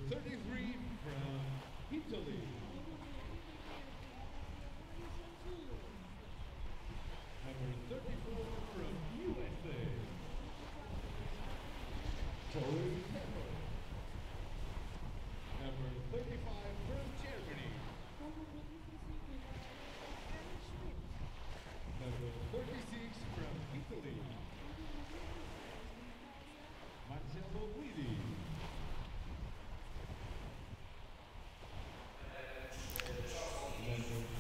33 from Italy. Number 34 from USA. Torres Pepper. Number 35 from Germany. Number 36 from Italy. Marcello Guidi.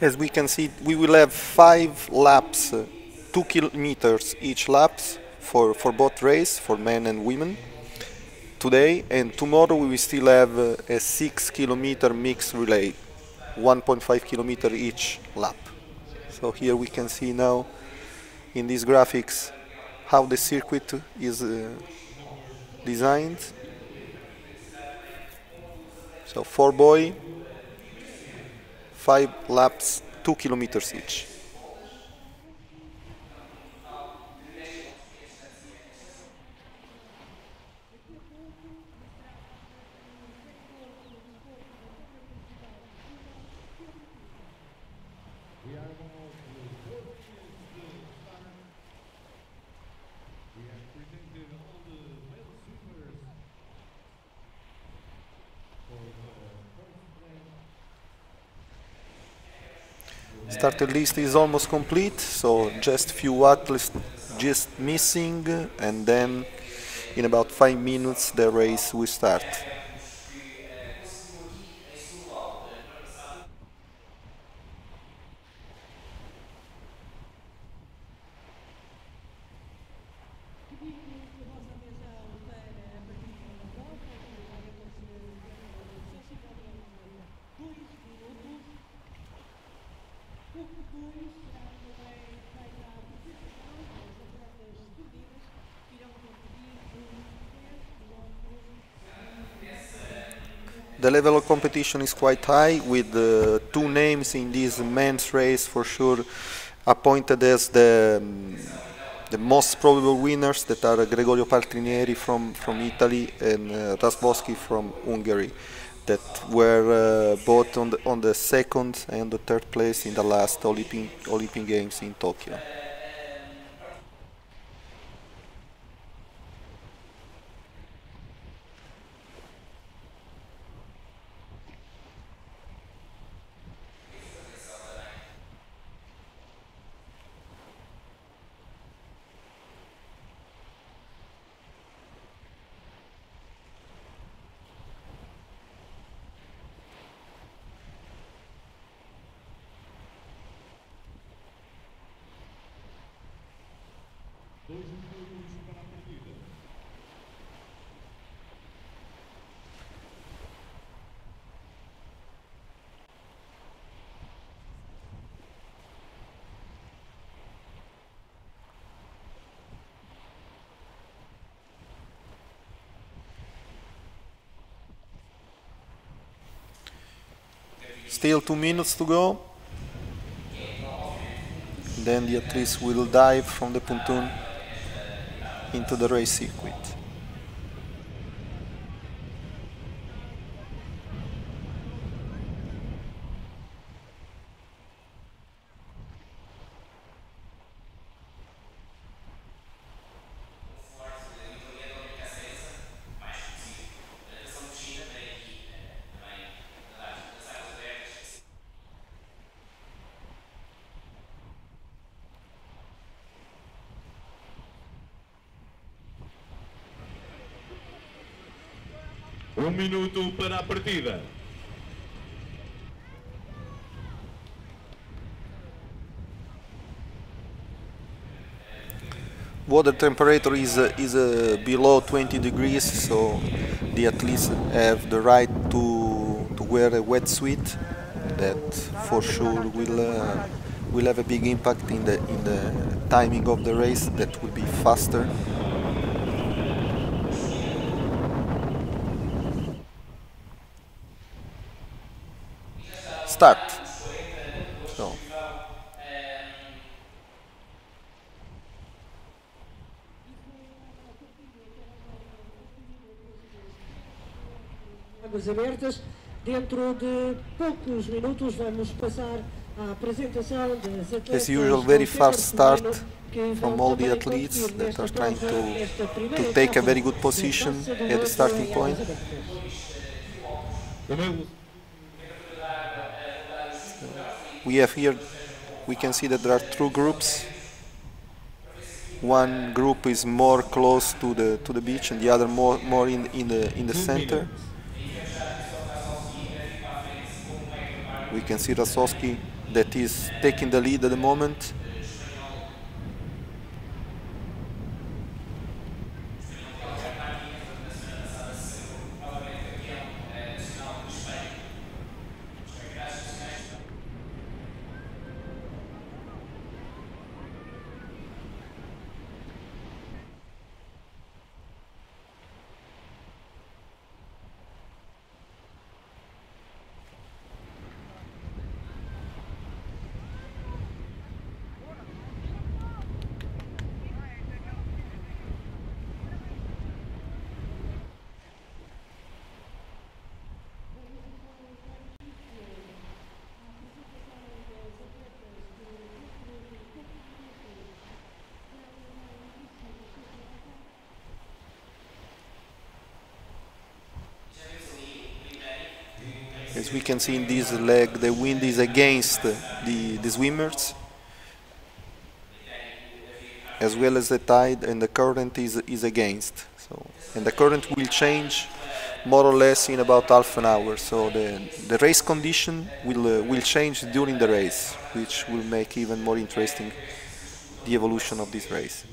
As we can see, we will have 5 laps, 2 kilometers each laps for both race, for men and women today, and tomorrow we will still have a 6 kilometer mixed relay, 1.5 kilometer each lap. So here we can see now in these graphics how the circuit is designed. So 4 boy, 5 laps, 2 kilometers each. We are now closing the start. We have presented all the male swimmers for the first place. Starter list is almost complete, so just few athletes just missing, and then in about 5 minutes the race will start. The level of competition is quite high, with 2 names in this men's race for sure appointed as the most probable winners, that are Gregorio Paltrinieri from Italy and Rasbowski from Hungary, that were both on the second and the third place in the last Olympic Games in Tokyo. Dois minutos para a partida. Still 2 minutes to go. Then the athletes will dive from the pontoon into the race circuit. Minuto para a partida. Water temperature is below 20 degrees, so the athletes have the right to wear a wetsuit. That for sure will have a big impact in the timing of the race. That will be faster. Start. So. águas abertas. Dentro de poucos minutos vamos passar à apresentação das atletas. As usual, very fast start from all the athletes that are trying to take a very good position at the starting point. We have here, we can see that there are two groups. One group is more close to the beach, and the other more in the center. We can see Rasowski that is taking the lead at the moment. As we can see in this leg, the wind is against the swimmers, as well as the tide, and the current is against. So, and the current will change more or less in about half an hour. So the race condition will change during the race, which will make even more interesting the evolution of this race.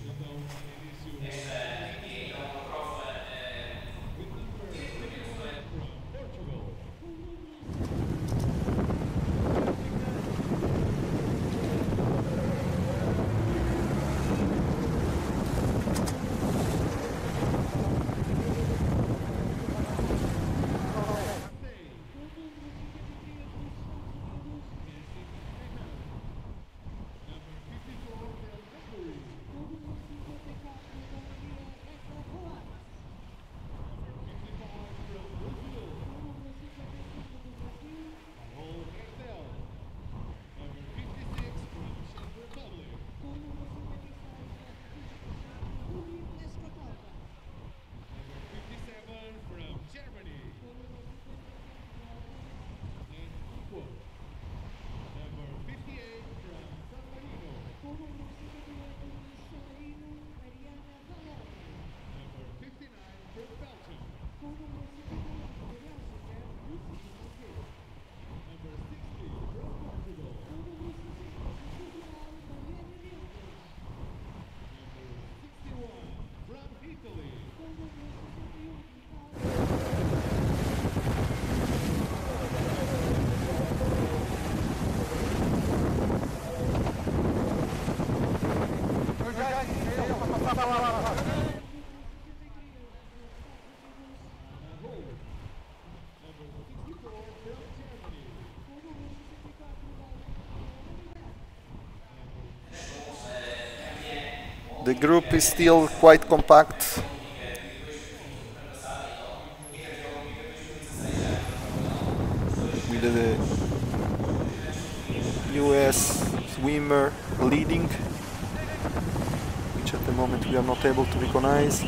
The group is still quite compact. With the US swimmer leading, which at the moment we are not able to recognize.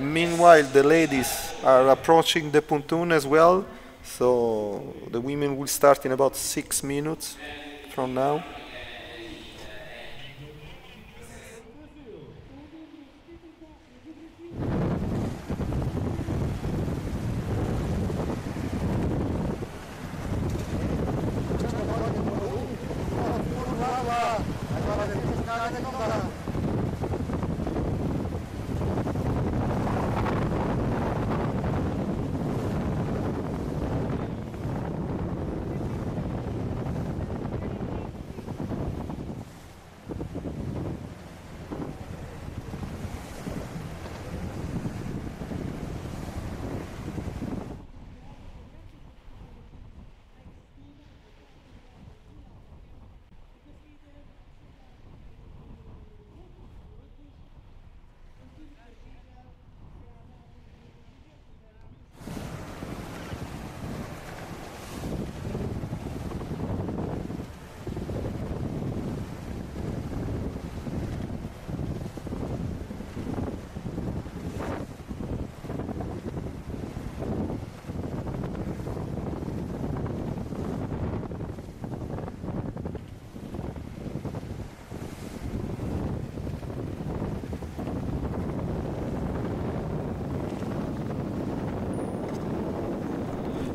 Meanwhile, the ladies are approaching the pontoon as well, so the women will start in about 6 minutes from now.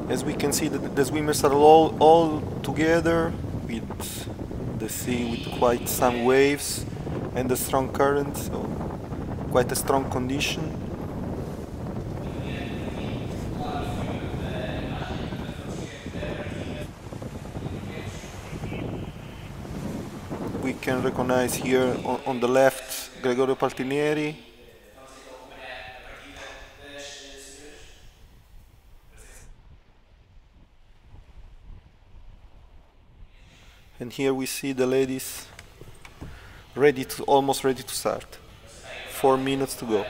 As we can see, the swimmers are all together with the sea with quite some waves and a strong current, so quite a strong condition. We can recognize here on the left Gregorio Paltinieri. And here we see the ladies almost ready to start. 4 minutes to go.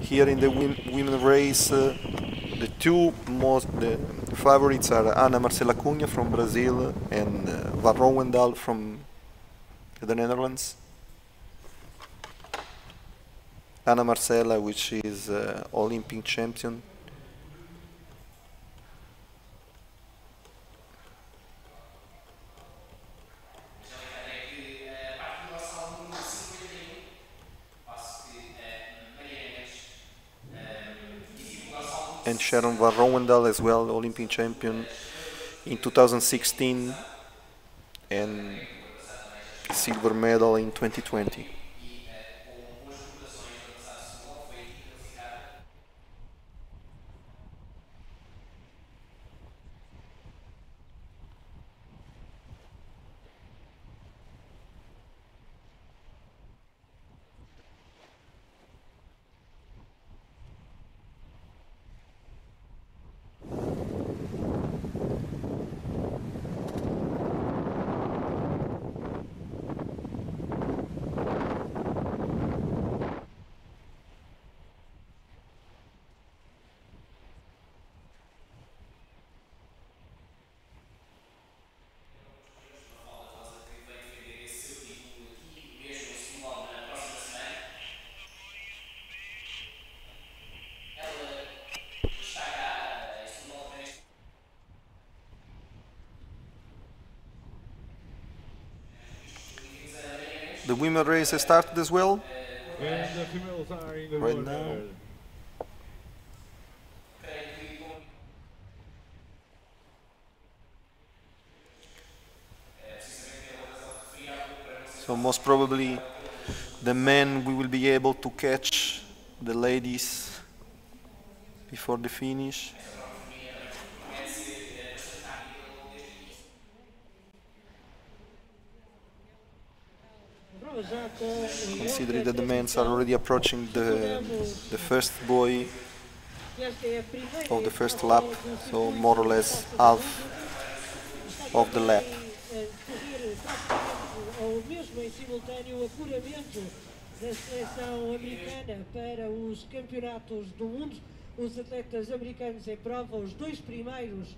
Here in the women race, the favorites are Ana Marcela Cunha from Brazil and Van Rooyendaal from the Netherlands. Ana Marcela, which is Olympic champion. And Sharon Van Rooyendaal as well, Olympic champion in 2016 and silver medal in 2020. The women race has started as well. And the females are in the Right water. now. So most probably the men we will be able to catch the ladies before the finish. Considering that the men are already approaching the first buoy of the first lap, so more or less half of the lap. Ou mesmo em simultâneo apuramento da seleção americana para os campeonatos do mundo. Os atletas americanos em prova, os dois primeiros.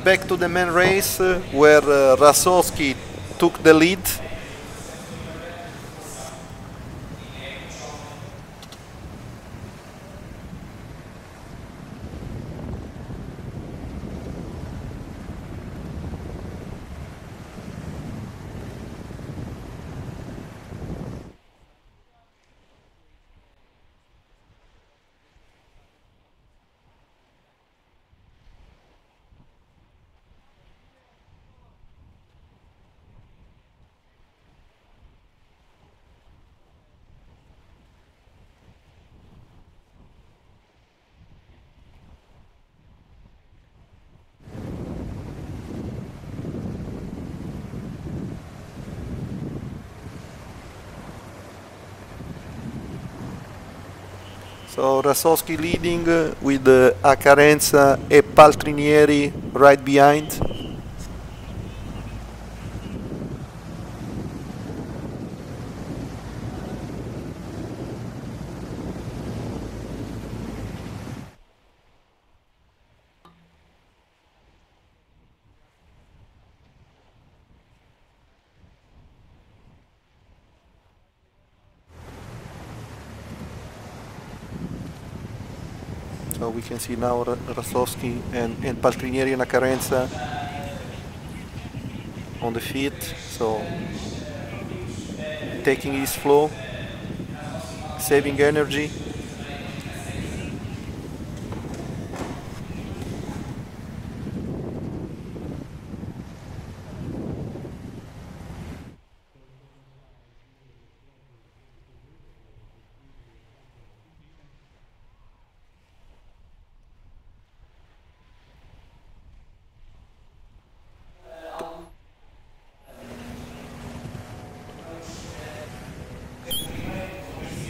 Back to the men race where Rasowski took the lead. So Rasowski leading with Acarenza e Paltrinieri right behind. So we can see now Rasowski and Paltrinieri and Acarenza on the feet. So taking his flow, saving energy.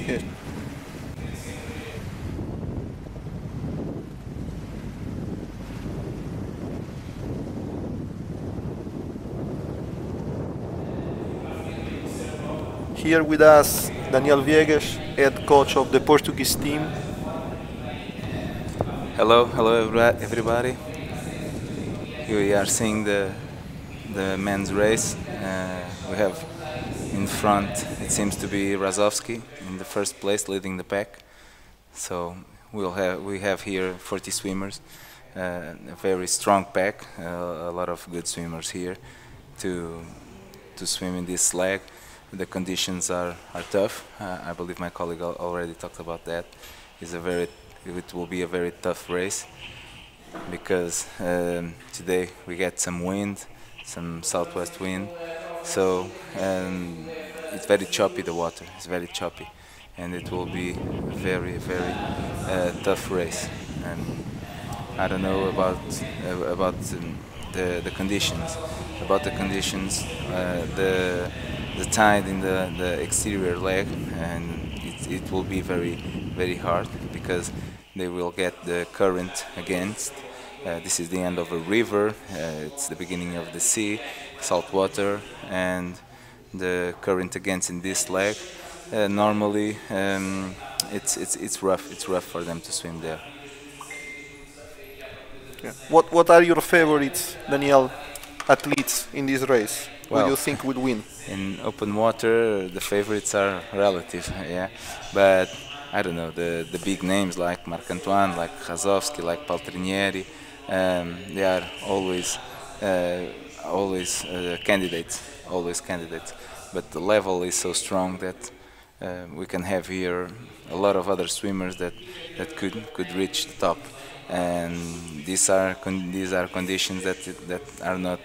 Yeah. Here with us, Daniel Viegas, head coach of the Portuguese team. Hello, everybody. Here we are seeing the men's race. We have in front, it seems to be Rasowski in the first place, leading the pack. So we have here 40 swimmers, a very strong pack, a lot of good swimmers here to swim in this leg. The conditions are tough. I believe my colleague already talked about that. It will be a very tough race because today we get some wind, some southwest wind, so it's very choppy, the water is very choppy, and it will be a very tough race. And I don't know about the conditions. About the conditions, the tide in the exterior leg, and it will be very hard because they will get the current against. This is the end of a river, it's the beginning of the sea, salt water, and the current against in this leg. Normally, it's rough. It's rough for them to swim there. Yeah. What are your favorites, Daniel, athletes in this race? Who do you think would win? In open water, the favorites are relative, yeah. But I don't know, the big names like Marc-Antoine, like Rasowski, like Paltrinieri, they are always candidates, always candidates. But the level is so strong that we can have here a lot of other swimmers that could reach the top, and these are conditions that are not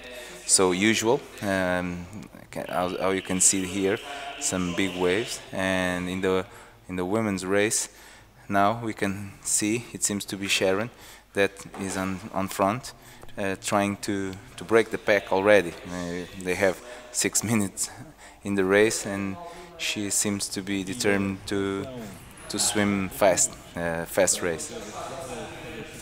so usual. How you can see here, some big waves, and in the women's race now we can see it seems to be Sharon that is on front, trying to break the pack already. They have 6 minutes in the race, and she seems to be determined to swim fast race.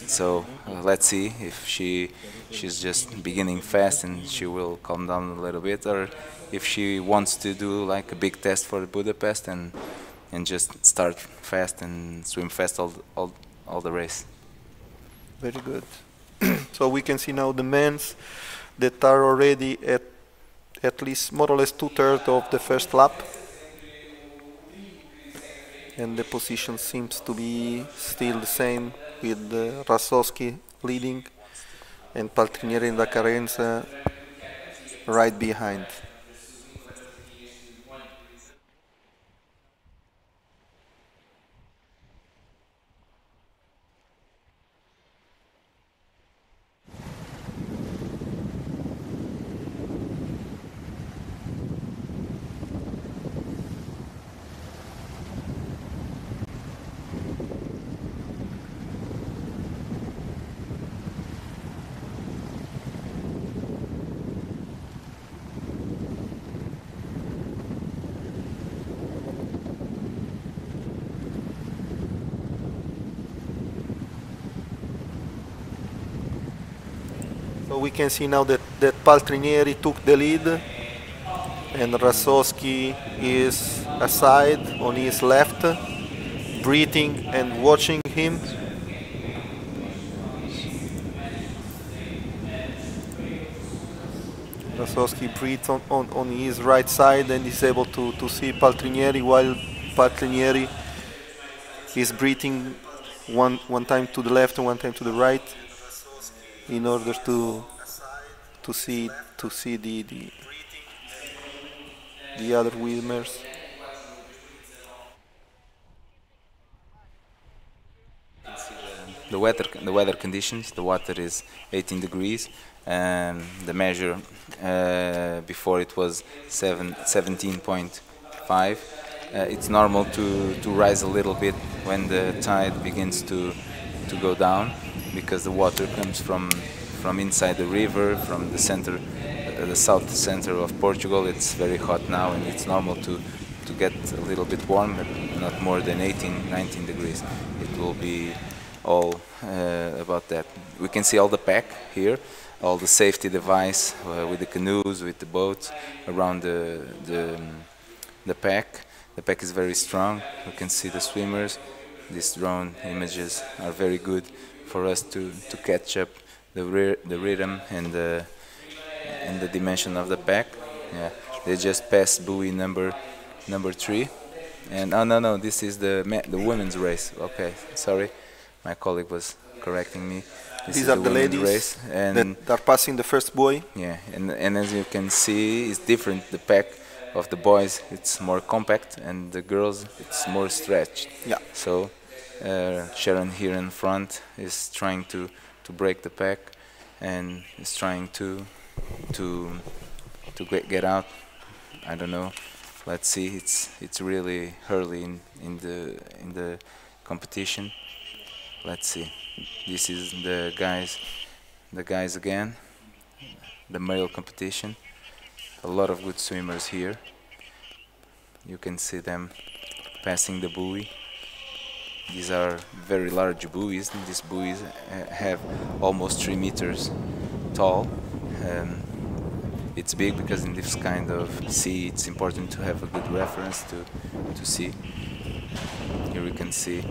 So let's see if she's just beginning fast and she will calm down a little bit, or if she wants to do like a big test for Budapest and just start fast and swim fast all the race. Very good. So we can see now the men's that are already at least more or less 2/3 of the first lap, and the position seems to be still the same, with Rasowski leading and Paltrinieri and Acarenza right behind. So we can see now that Paltrinieri took the lead and Rasowski is aside on his left, breathing and watching him. Rasowski breathes on his right side and is able to see Paltrinieri, while Paltrinieri is breathing one time to the left and one time to the right in order to see the other swimmers. The weather conditions. The water is 18 degrees, and the measure before it was 17.5. It's normal to rise a little bit when the tide begins to go down, because the water comes from inside the river, from the center, the south center of Portugal. It's very hot now, and it's normal to get a little bit warm, but not more than 18, 19 degrees. It will be all about that. We can see all the pack here, all the safety device with the canoes, with the boats around the pack. The pack is very strong. We can see the swimmers. These drone images are very good for us to catch up the rhythm and the dimension of the pack. Yeah, they just passed buoy number 3, and oh no, this is the women's race. Okay, sorry, my colleague was correcting me. These are the ladies race, and that are passing the first buoy. Yeah, and as you can see, it's different. The pack of the boys, it's more compact, and the girls, it's more stretched. Yeah. So Sharon here in front is trying to break the pack, and is trying to get out. I don't know. Let's see. It's really early in the competition. Let's see. This is the guys again. The male competition. A lot of good swimmers here. You can see them passing the buoy. These are very large buoys. These buoys have almost 3 meters tall. It's big because in this kind of sea it's important to have a good reference to see. Here we can see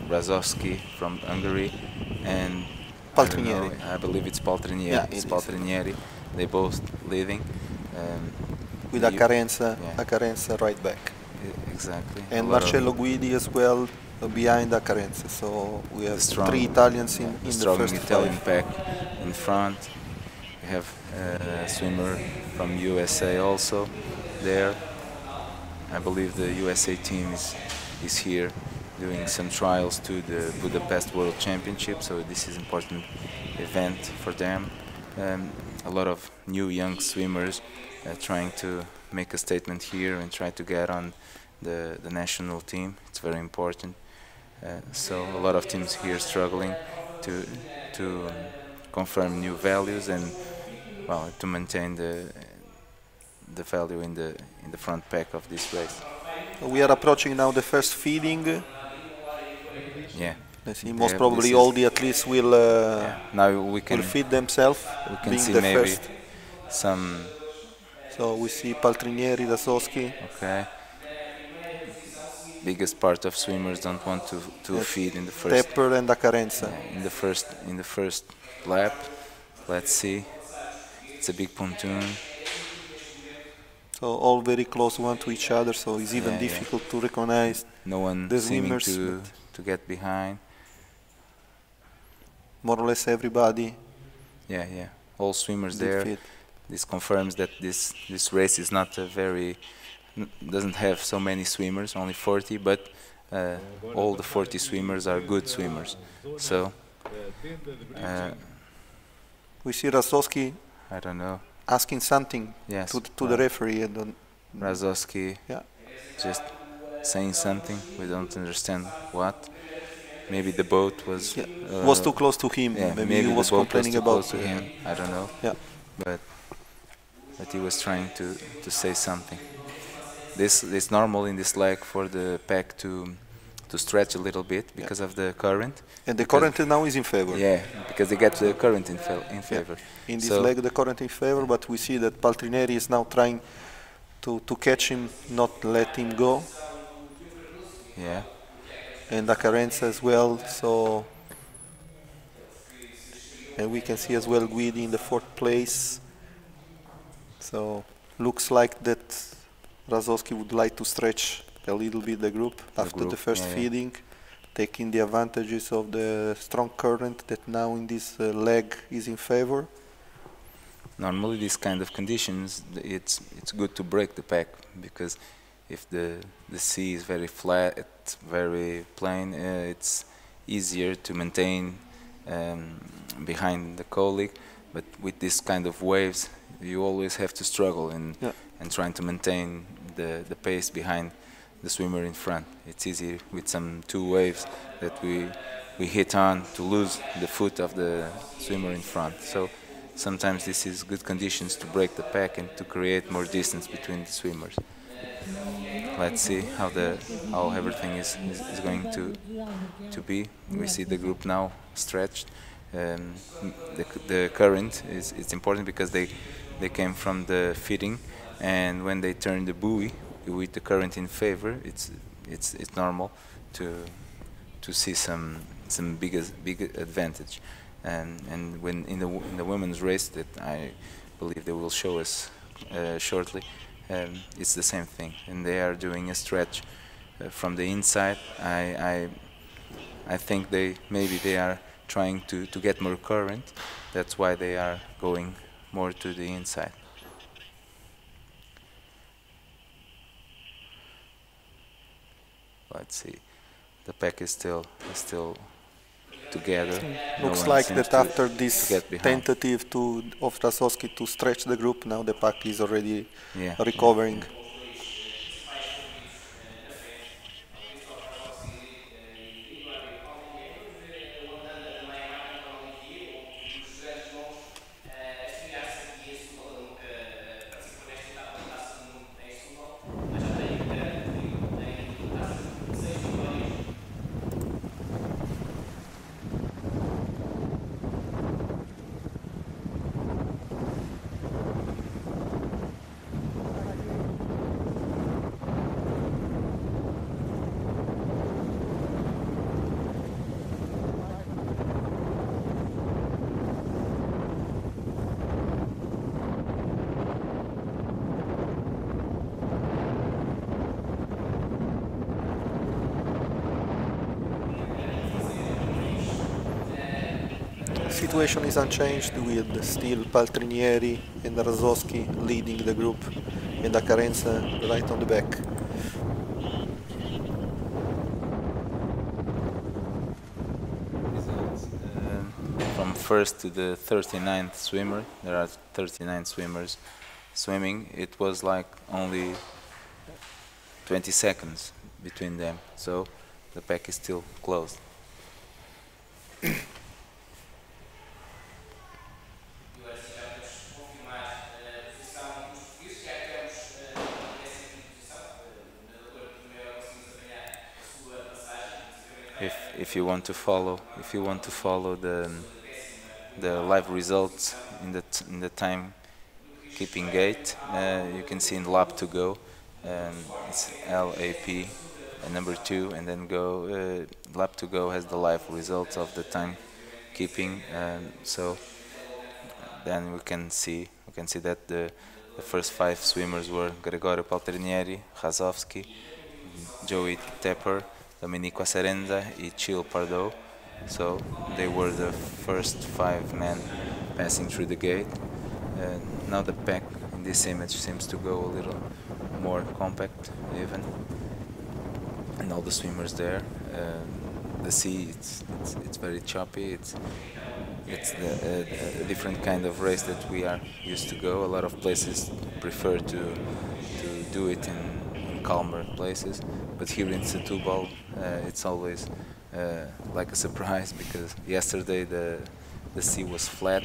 Razowski from Hungary and Paltrinieri. I believe it's Paltrinieri. Yeah, it's it Paltrinieri. They both leading. With Accarenza right back. Exactly. And A lot of Marcello Guidi as well behind Accarenza. So we have strong- 3 Italians in the strong first Italian 5. pack in front. We have a swimmer from USA also there. I believe the USA team is here doing some trials to the Budapest World Championship, so this is an important event for them. A lot of new young swimmers trying to make a statement here and try to get on the national team. It's very important. So a lot of teams here struggling to confirm new values and to maintain the value in the front pack of this race. We are approaching now the first feeding. Yeah. Let's see, most Yeah, probably this all is- the athletes will Now we can feed themselves, we can being see the maybe first. some. So we see Paltrinieri, Rasowski. Okay. Biggest part of swimmers don't want to Yes. feed in the first Tepper and Accarenza. in the first lap. Let's see. It's a big pontoon. So all very close one to each other, so it's even Yeah, yeah. difficult to recognize No one the seeming swimmers, to get behind. more or less everybody. Yeah. All swimmers did there. fit. This confirms that this race is not a very doesn't have so many swimmers, only 40, but all the 40 swimmers are good swimmers. So We see Rasowski I don't know. asking something Yes. to the referee. And Razowski Yeah. just saying something. We don't understand what. Maybe the boat was was too close to him. Yeah, maybe he the was boat complaining too about close to him. I don't know. Yeah. But he was trying to say something. This is normal in this leg for the pack to to stretch a little bit because of the current. And the Because- current now is in favor. Yeah, because they get the current in favor. In this So- leg, the current in favor, but we see that Paltrinieri is now trying to catch him, not let him go, Yeah, and Acarenza as well. So, and we can see as well Guidi in the fourth place. So, looks like that Razowski would like to stretch a little bit the group after the group, first yeah. feeding, taking the advantages of the strong current that now in this leg is in favor. normally these kind of conditions, it's good to break the pack, because if the sea is very flat, very plain, it's easier to maintain behind the colleague. But with this kind of waves, you always have to struggle Yeah. and trying to maintain the pace behind the swimmer in front. It's easy with some two waves that we hit on to lose the foot of the swimmer in front. So sometimes this is good conditions to break the pack and to create more distance between the swimmers. Let's see how everything is going to be. We see the group now stretched. The current is important because they came from the feeding, and when they turn the buoy with the current in favor, it's normal to see some big advantage. And when in the women's race that I believe they will show us shortly, it's the same thing, and they are doing a stretch from the inside. I think maybe they are trying to get more current. That's why they are going more to the inside. Let's see. The pack is still together. No Looks one like seems that to- after to this get behind. tentative of Razowski to stretch the group, now the pack is already Yeah, recovering. Situation is unchanged with still Paltrinieri and Razowski leading the group and Acarenza right on the back. Results. From first to the 39th swimmer, there are 39 swimmers swimming. It was like only 20 seconds between them, so the pack is still closed. If you want to follow the live results in the time keeping gate, you can see in lap to go, it's LAP number 2, and then go lap to go has the live results of the time keeping. So then we can see that the first 5 swimmers were Gregorio Paltrinieri, Razowski, Joey Tepper, Domenico Acerenza and Chil Pardo. So they were the first 5 men passing through the gate. Now the pack in this image seems to go a little more compact even, and all the swimmers there. The sea, it's very choppy. It's a different kind of race that we are used to go. A lot of places prefer to do it in calmer places, but here in Setúbal it's always like a surprise, because yesterday the sea was flat,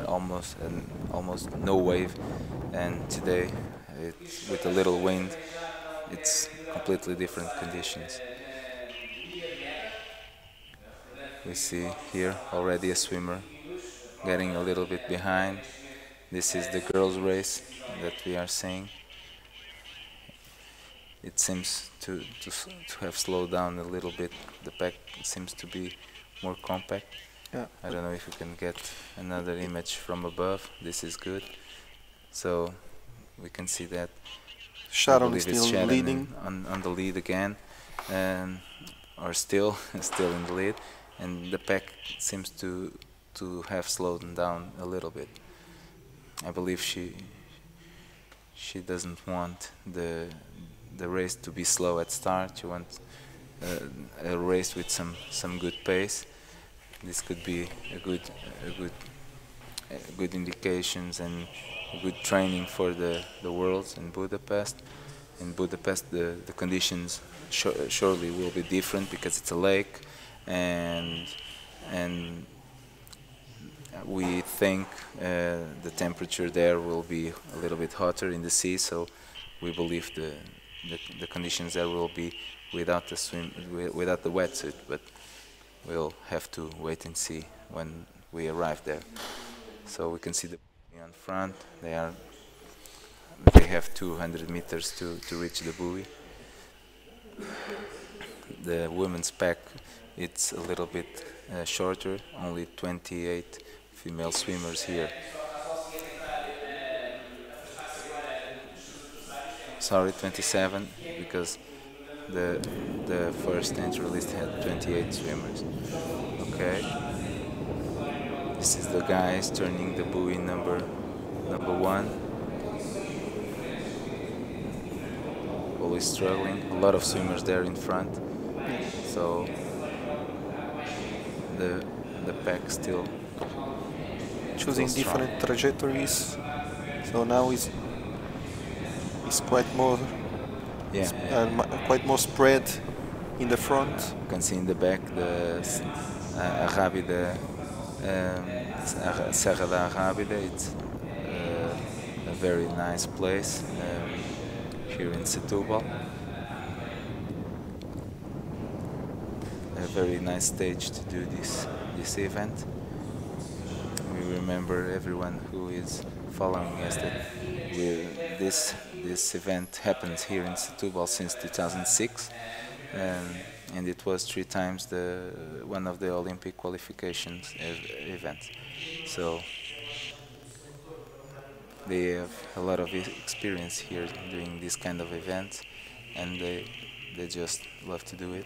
almost no wave, and today with a little wind it's completely different conditions. We see here already a swimmer getting a little bit behind. This is the girls' race that we are seeing. It seems to have slowed down a little bit. The pack seems to be more compact. Yeah. I don't know if you can get another image from above. This is good. So we can see that. I Sharon is believe it's still Sharon leading. on the lead again, and or still still in the lead, and the pack seems to have slowed down a little bit. I believe she doesn't want the race to be slow at start. She wants a race with some good pace. This could be a good good indications and good training for the Worlds in Budapest. In Budapest, the conditions surely will be different because it's a lake, and we think the temperature there will be a little bit hotter in the sea. So we believe the conditions there will be without the without the wetsuit, but we'll have to wait and see when we arrive there. So we can see the buoy on front. They have 200 meters to reach the buoy. The women's pack, it's a little bit shorter, only 28 female swimmers here. Sorry, 27, because the first entry list had 28 swimmers. Okay. This is the guys turning the buoy number one. Always struggling. A lot of swimmers there in front. So the pack still Choosing still strong. different trajectories. So now it's quite more quite more spread in the front. You can see in the back the Arrábida, Serra da Arrábida. It's a very nice place here in Setúbal. A very nice stage to do this event. We remember everyone who is following us that this event happens here in Setúbal since 2006, and it was 3 times one of the Olympic qualifications events. So they have a lot of experience here doing this kind of events, and they just love to do it.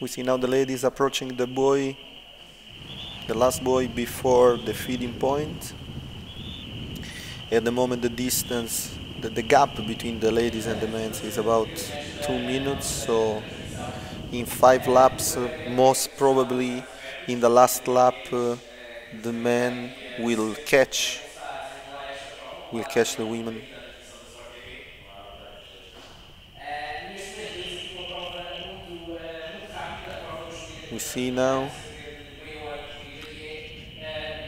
We see now the ladies approaching the buoy, the last buoy before the feeding point. At the moment the distance, the gap between the ladies and the men is about 2 minutes, so in 5 laps, most probably in the last lap, the men will catch the women. We see now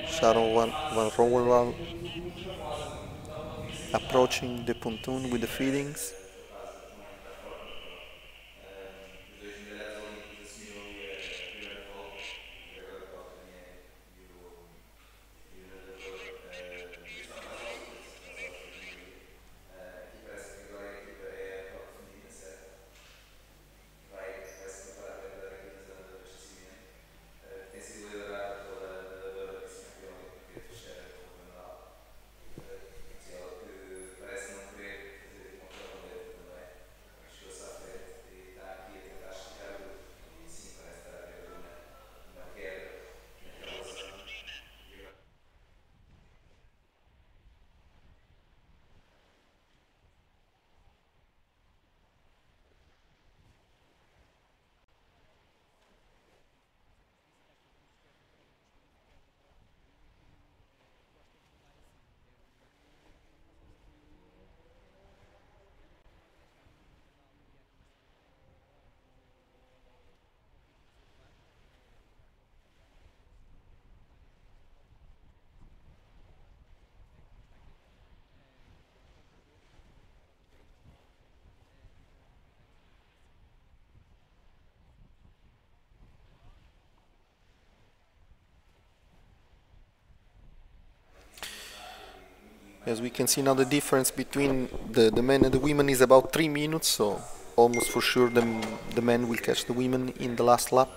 Sharon van Rouwendaal approaching the pontoon with the feedings. As we can see now, the difference between the men and the women is about 3 minutes, so almost for sure the men will catch the women in the last lap.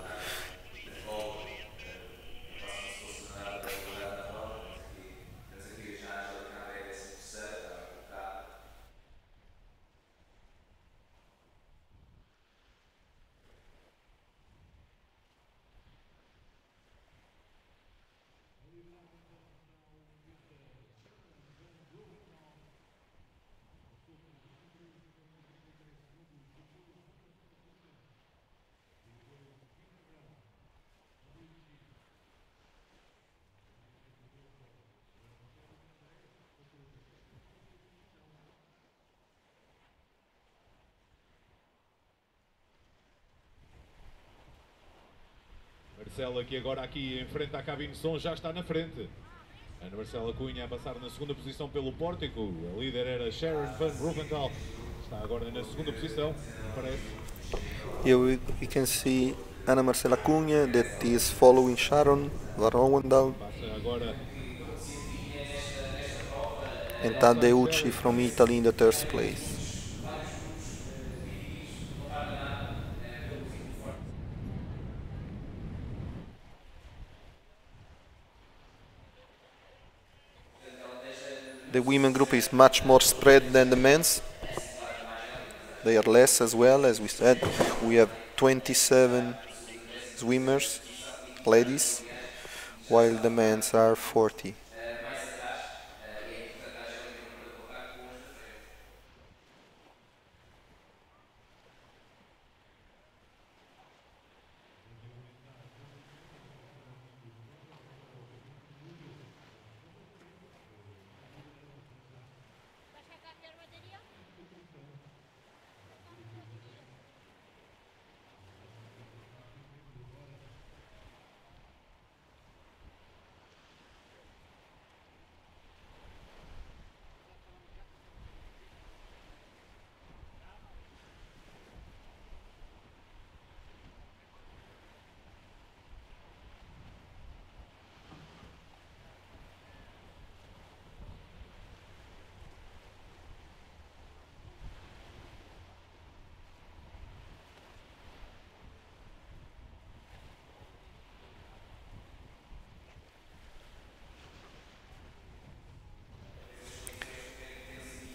Marcela, que agora aqui enfrenta a cabine de som, já está na frente. Ana Marcela Cunha a passar na segunda posição pelo pórtico. A líder era Sharon van Roventhal. Está agora na segunda posição, parece. Here we can see Ana Marcela Cunha that is following Sharon van Rowendal Passa agora and Tadeucci from Italy in the third place. The women group is much more spread than the men's. They are less as well, as we said. We have 27 swimmers, ladies, while the men's are 40.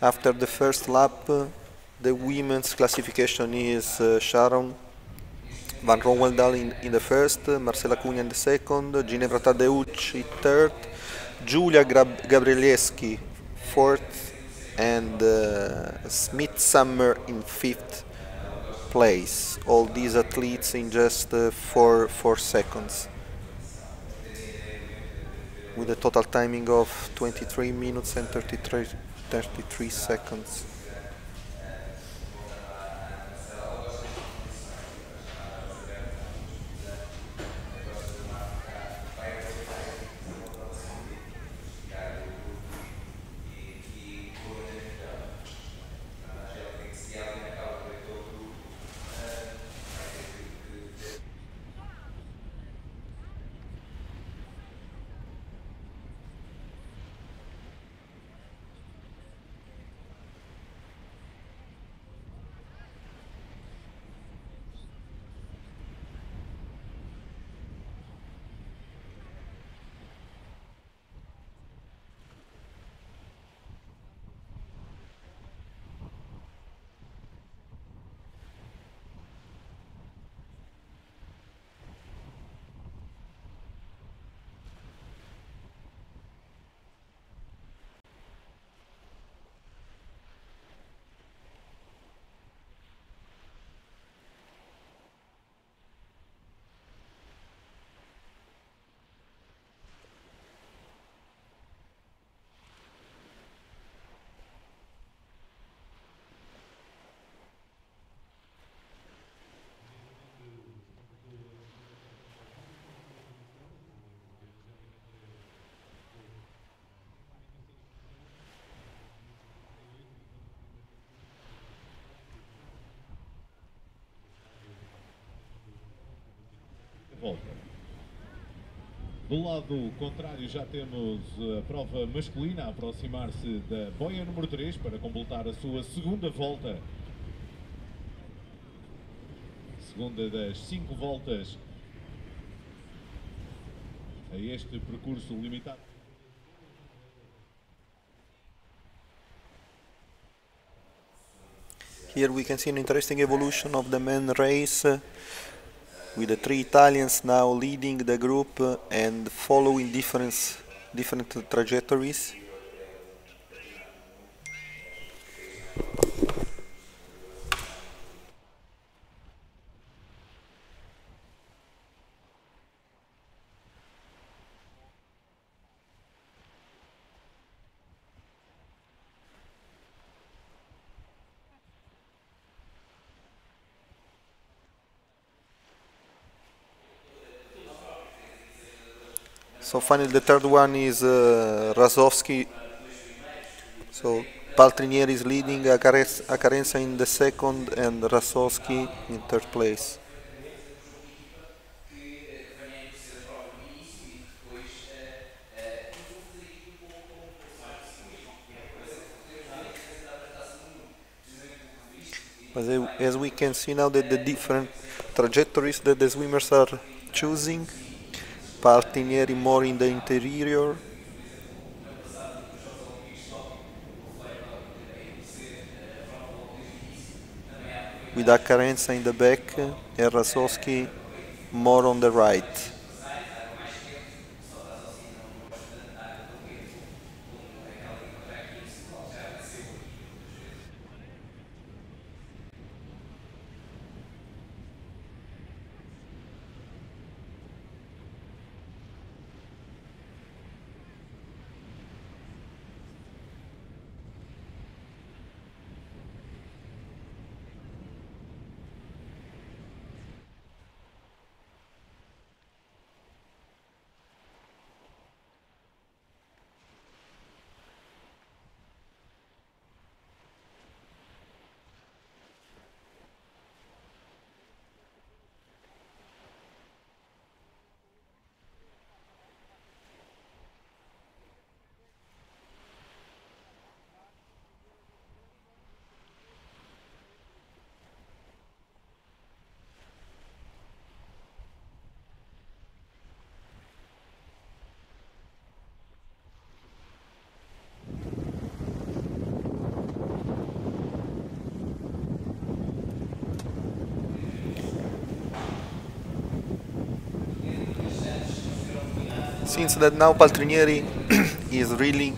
After the first lap, the women's classification is Sharon van Rowendal in the first, Marcela Cunha in the second, Ginevra Tadeucci third, Giulia Gabrielewski fourth, and Smith Summer in fifth place. All these athletes in just 4 seconds, with a total timing of 23 minutes and 33 seconds. Volta. Do lado contrário já temos a prova masculina a aproximar-se da boia número 3 para completar a sua segunda volta. Segunda das 5 voltas a este percurso limitado. Here we can see an interesting evolution of the men race with the 3 Italians now leading the group and following different trajectories. So finally the third one is Rasowski. So Paltrinieri is leading, Acarenza in the second and Rasowski in third place. But as we can see now that the different trajectories that the swimmers are choosing, Paltrinieri more in the interior, with Acarenza in the back and Rasowski more on the right. Since that now Paltrinieri is really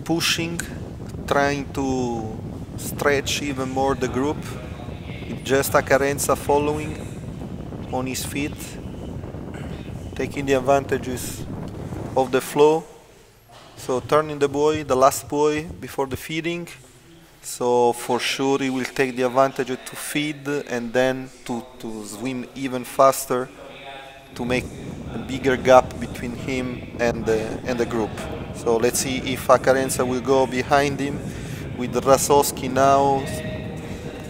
pushing, trying to stretch even more the group, with just Acarenza following on his feet, taking the advantages of the flow. So turning the buoy, the last buoy before the feeding, so for sure he will take the advantage to feed and then to swim even faster to make a bigger gap between him and the group. So let's see if Acarenza will go behind him with Rasowski now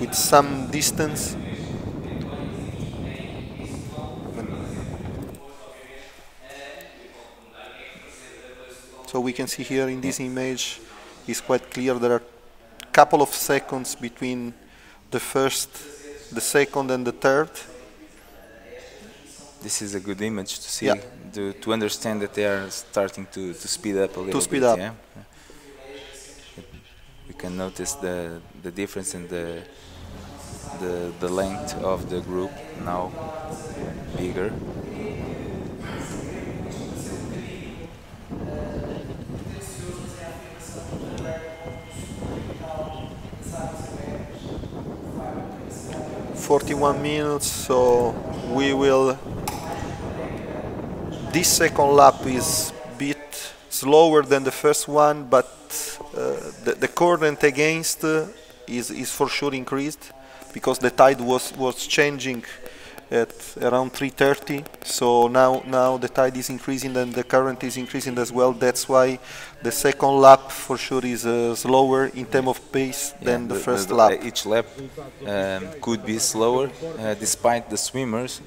with some distance. So we can see here in this image, it's quite clear there are a couple of seconds between the first, the second and the third. This is a good image to see, Yeah. to understand that they are starting to speed up a little To speed bit. up. Yeah? We can notice the difference in the length of the group now bigger. .41 minutes, so we will. This second lap is a bit slower than the first one, but the current against is for sure increased because the tide was changing at around 3:30. So now the tide is increasing and the current is increasing as well. That's why the second lap for sure is slower in terms of pace than the first lap. Each lap could be slower, despite the swimmers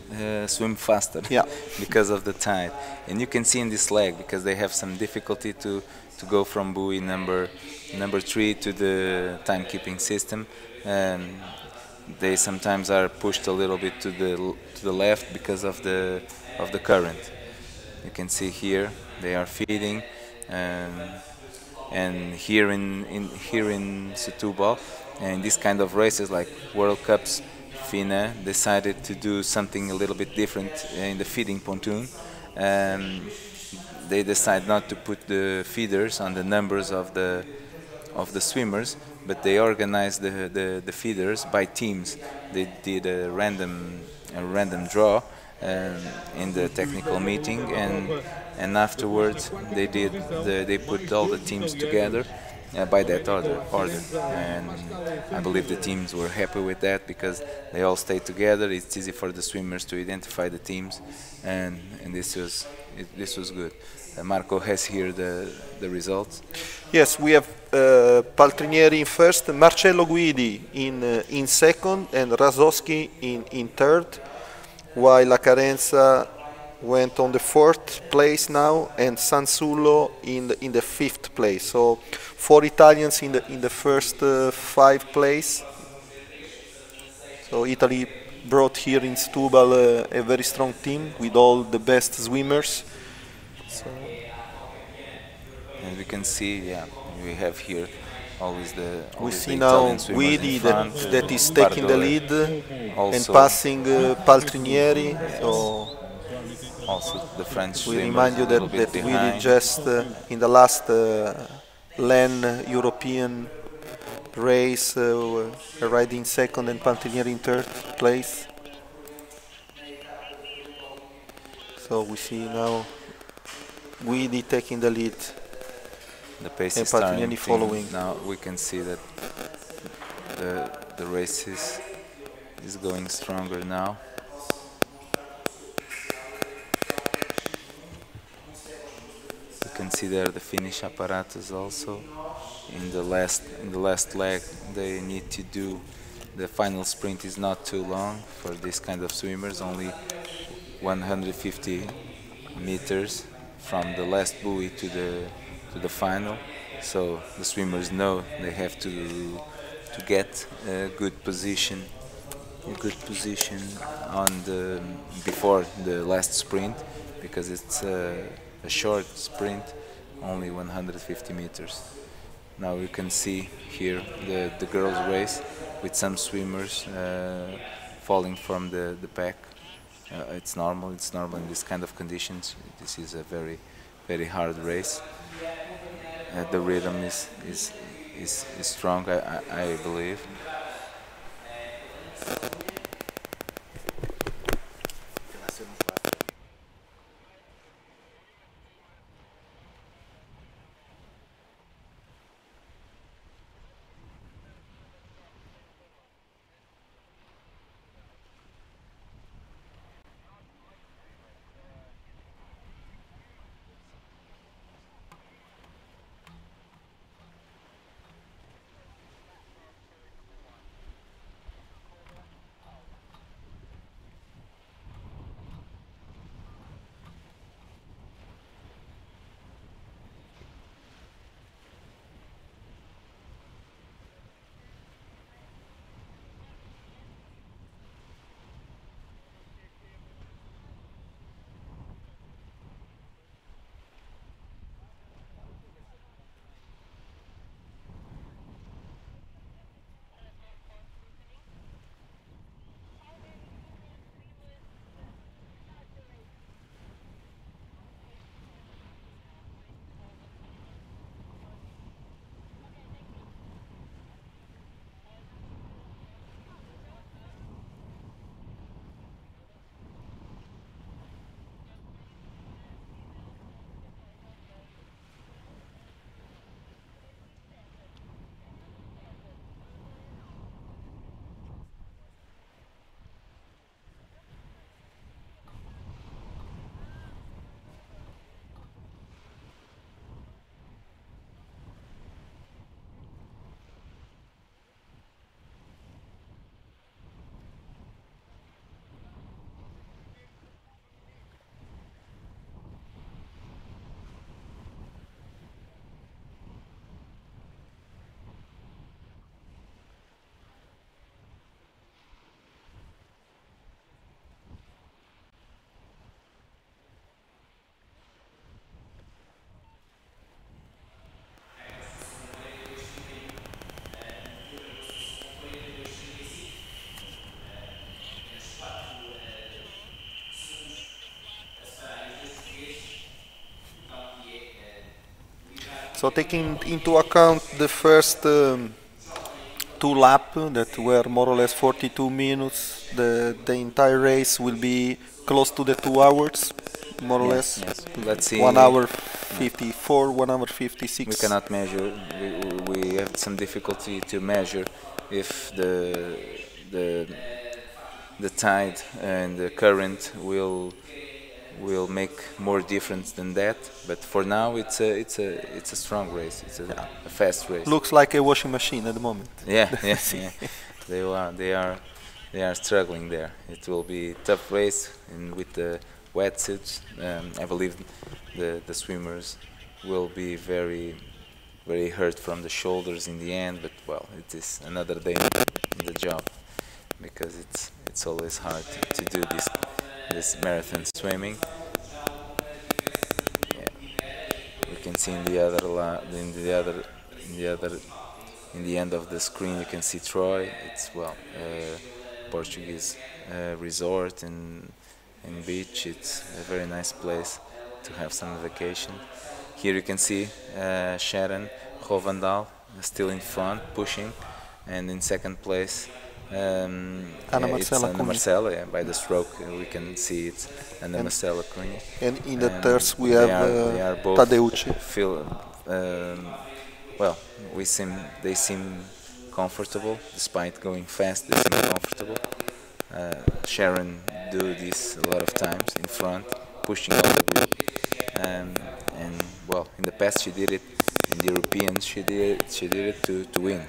swim faster because of the tide. And you can see in this leg, because they have some difficulty to go from buoy number 3 to the timekeeping system. They sometimes are pushed a little bit to the left because of the current. You can see here they are feeding, and here in Setúbal, and this kind of races like World Cups, FINA decided to do something a little bit different in the feeding pontoon. They decide not to put the feeders on the numbers of the swimmers, but they organized the feeders by teams. They did a random draw in the technical meeting, and afterwards they put all the teams together by that order. And I believe the teams were happy with that because they all stayed together. It's easy for the swimmers to identify the teams, and this was good. Marco has here the results. Yes, we have Paltrinieri in first, Marcello Guidi in second, and Rasowski in third, while La Carenza went on the fourth place now, and Sansullo in the fifth place. So 4 Italians in the first 5 place. So Italy brought here in Setúbal a very strong team with all the best swimmers. And we can see, we have here always the now Guidi that is taking the lead and passing Paltrinieri. So also the French. We remind you that Guidi just in the last LAN European race riding second and Paltrinieri in third place. So we see now Guidi taking the lead. The pace and is starting following. Now we can see that the race is going stronger now. You can see there the finish apparatus also. In the last leg, they need to do the final sprint. Is not too long for this kind of swimmers. Only 150 meters from the last buoy to the final, so the swimmers know they have to get a good position on before the last sprint, because it's a short sprint, only 150 meters. Now you can see here the girls' race with some swimmers falling from the pack. It's normal in this kind of conditions. This is a very hard race. The rhythm is strong, I believe. So taking into account the first two lap that were more or less 42 minutes, the entire race will be close to the 2 hours, more or Yes, less. yes. Let's see. 1 hour 54, 1 hour 56. We cannot measure. We have some difficulty to measure if the the tide and the current will make more difference than that. But for now, it's a strong race. It's a fast race. Looks like a washing machine at the moment. Yeah, yeah, yeah. They are struggling there. It will be a tough race, and with the wetsuits, I believe the swimmers will be very hurt from the shoulders in the end. But well, it is another day in the job, because it's always hard to do this marathon swimming. Yeah. We can see in the other in the end of the screen, you can see Troy. It's Portuguese resort and beach. It's a very nice place to have some vacation. Here you can see Sharon Rovandal still in front, pushing, and in second place it's Ana Cunha. Marcela. Yeah, by the stroke we can see it's Ana Marcela Cunha. And in the third we they have are both Tadeucci. Well, they seem comfortable despite going fast. They seem comfortable. Sharon do this a lot of times in front, pushing all the group. And well, in the past she did it in the Europeans. She did it to win.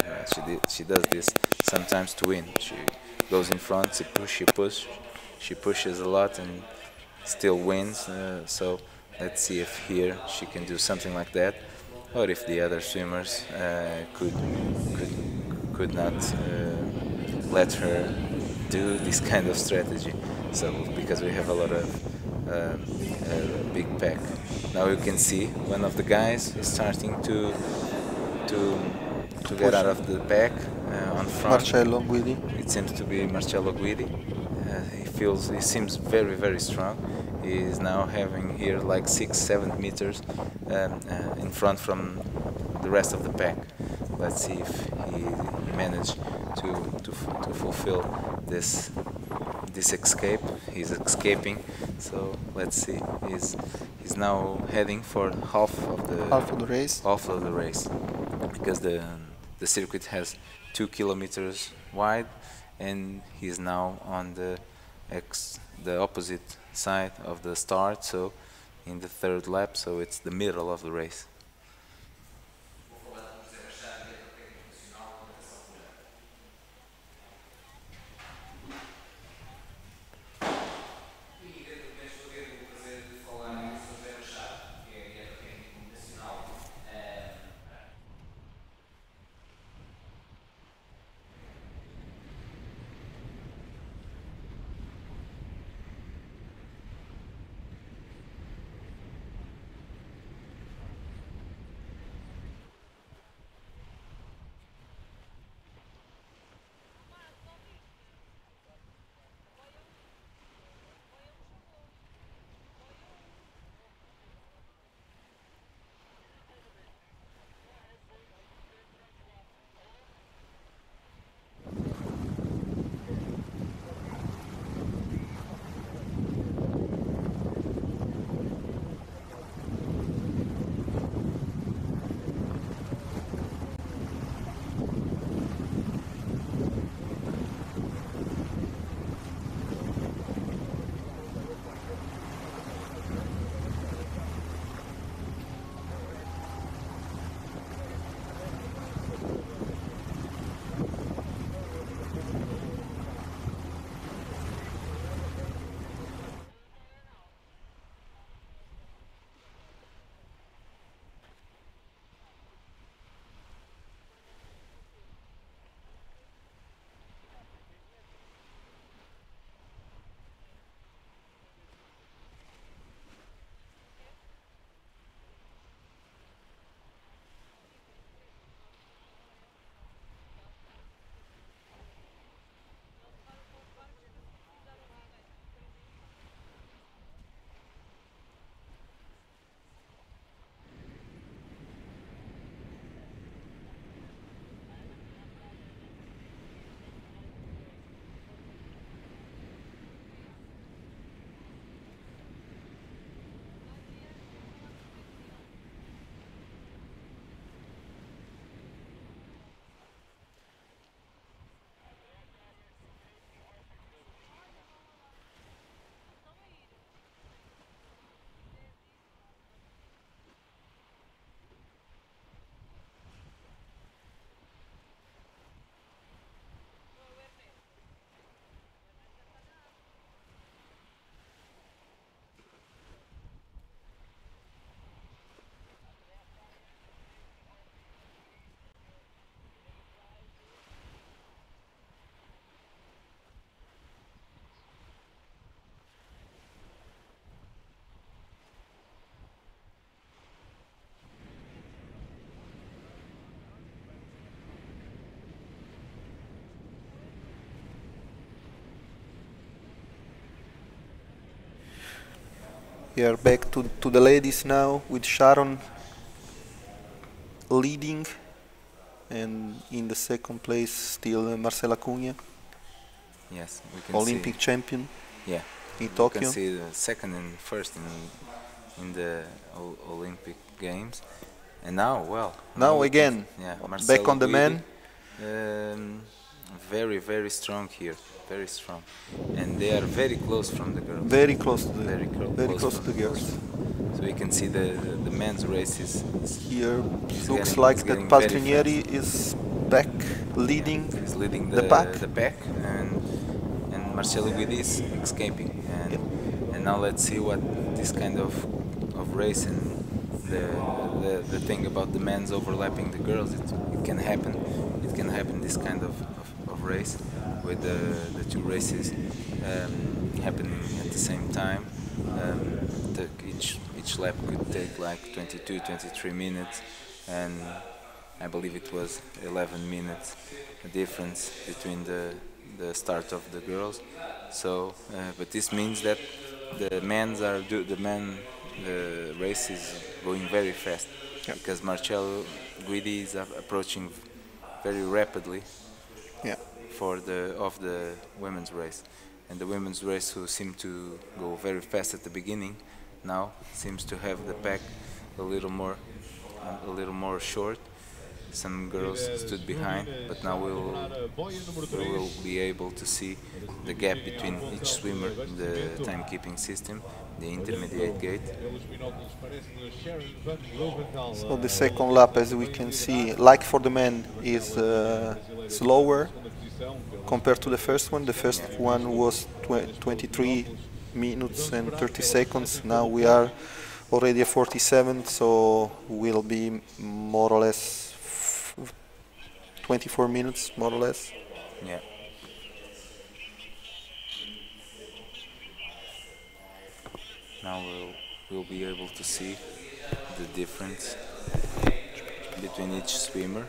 She does this sometimes to win. She goes in front, she pushes a lot and still wins. So let's see if here she can do something like that, or if the other swimmers could not let her do this kind of strategy. So because we have a lot of big pack. Now you can see one of the guys is starting to get out of the pack on front. Marcello Guidi. It seems to be Marcello Guidi. He seems very strong. He is now having here like 6-7 meters in front from the rest of the pack. Let's see if he managed to fulfill this escape. He's escaping, so let's see. He's now heading for half of the race, because the circuit has 2 kilometers wide, and he's now on the opposite side of the start, so in the third lap, so it's the middle of the race. We are back to the ladies now with Sharon leading, and in the second place still Marcela Cunha, Yes, we can Olympic see. champion Yeah, in we Tokyo. can see the second and first in the Olympic Games. And now, well, Now we can, again, yeah, back Marcelo on the Guidi, man. very, very strong here, very strong, and they are very close from the girls. Very close to the Very close to from the girls. So we can see the men's race is Here It's looks getting- like it's that getting very Paltrinieri is back leading. is leading the pack. and Marcelo Guidi is escaping, and now let's see what this kind of race and the thing about the men's overlapping the girls, it can happen. It can happen, this kind of race with the two races happening at the same time. Each lap could take like 22, 23 minutes, and I believe it was 11 minutes difference between the start of the girls. So, but this means that the race is going very fast, because Marcello Guidi is approaching very rapidly Yeah. for the women's race, and the women's race, who seemed to go very fast at the beginning, now seems to have the pack a little more short. Some girls stood behind, but now we will be able to see the gap between each swimmer in the timekeeping system, the intermediate gate. So the second lap, as we can see, like for the men, is slower compared to the first one. The first one was 23 minutes and 30 seconds. Now we are already at 47, so we'll be more or less 24 minutes, more or less. Yeah. Now we'll be able to see the difference between each swimmer.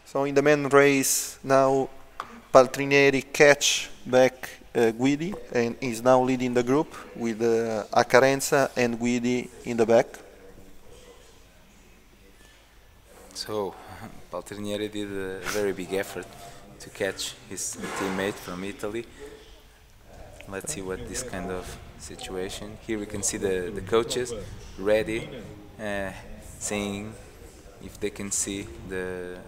So in the men race now, Paltrinieri catch back Guidi and is now leading the group with Acarenza and Guidi in the back. So Paltrinieri did a very big effort to catch his teammate from Italy. Let's see what this kind of situation. Here we can see the coaches ready, saying if they can see their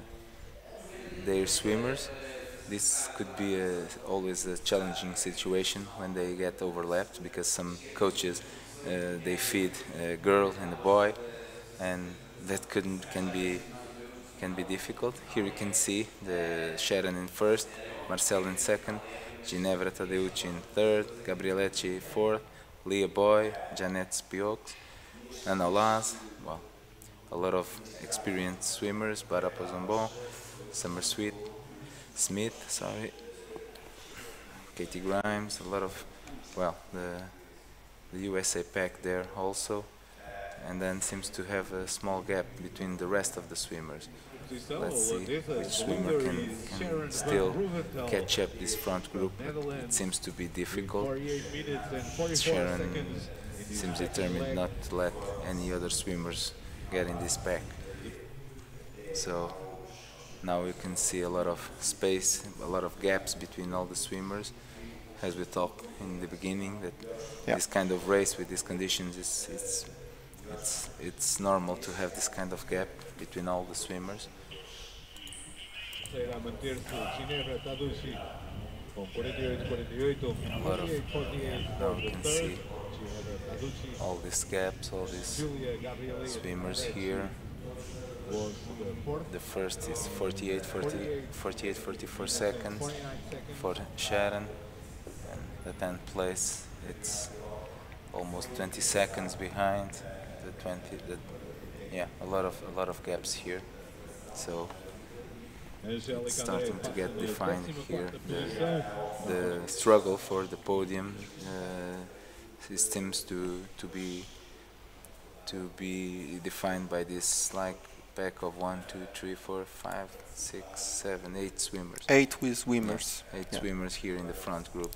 swimmers. This could be always a challenging situation when they get overlapped, because some coaches they feed a girl and a boy, and that can be difficult. Here you can see the Sharon in first, Marcel in second, Ginevra Tadeucci in third, Gabrieletti fourth, Leah Boy, Janet Spiox, Ana Laz. Well, a lot of experienced swimmers, Bara Pozambon, Summer Smith, Katie Grimes, a lot of, well, the USA pack there also, and then seems to have a small gap between the rest of the swimmers. Let's see which swimmer can still catch up this front group. It seems to be difficult. Sharon seems determined not to let any other swimmers get in this pack. So now you can see a lot of space, a lot of gaps between all the swimmers. As we talked in the beginning, that this kind of race with these conditions it's normal to have this kind of gap between all the swimmers. A lot of, now you can see all these gaps, all these swimmers here. The first is 44 seconds for Sharon, and the 10th place it's almost 20 seconds behind Yeah, a lot of gaps here. So it's Angélica André starting to passa get na defined 14ª here. posição. The struggle for the podium seems to be defined by this like pack of 1, 2, 3, 4, 5, 6, 7, 8 swimmers. 8 with swimmers. Yeah, 8 Yeah. swimmers here in the front group.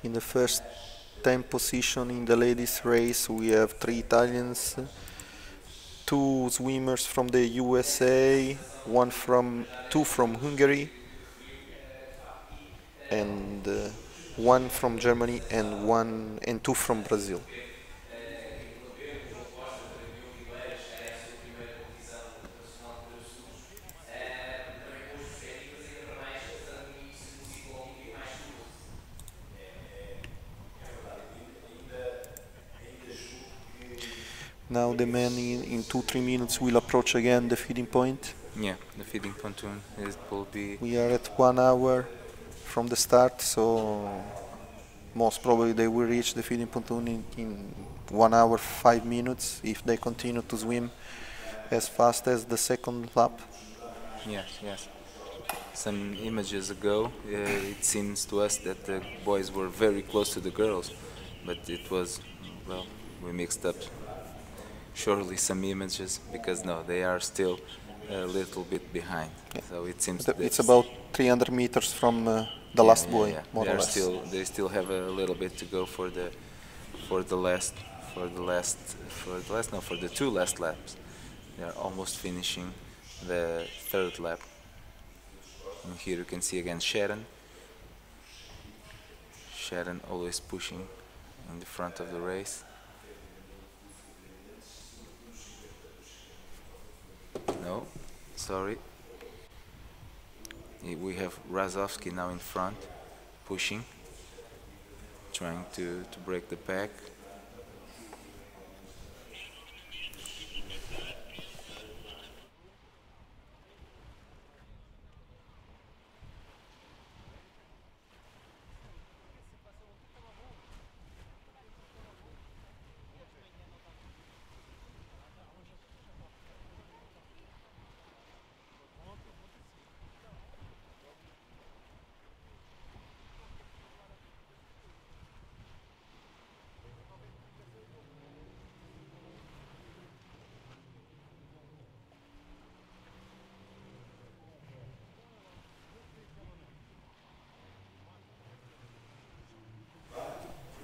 In the first 10 position in the ladies race we have 3 Italians, 2 swimmers from the USA, 2 from Hungary, and 1 from Germany and 2 from Brazil. Now the men in 2-3 minutes will approach again the feeding point. Yeah, the feeding pontoon will be. We are at 1 hour from the start, so most probably they will reach the feeding pontoon in 1 hour 5 minutes if they continue to swim as fast as the second lap. Yes, yes. Some images ago, it seems to us that the boys were very close to the girls, but it was, well, we mixed up surely some images because no, they are still a little bit behind. Yeah. So it seems It's about 300 meters from the last boy, more or less. They still have a little bit to go for the two last laps. They are almost finishing the third lap. And here you can see again Sharon. Sharon always pushing in the front of the race. No, sorry. We have Razovsky now in front, pushing, trying to break the pack.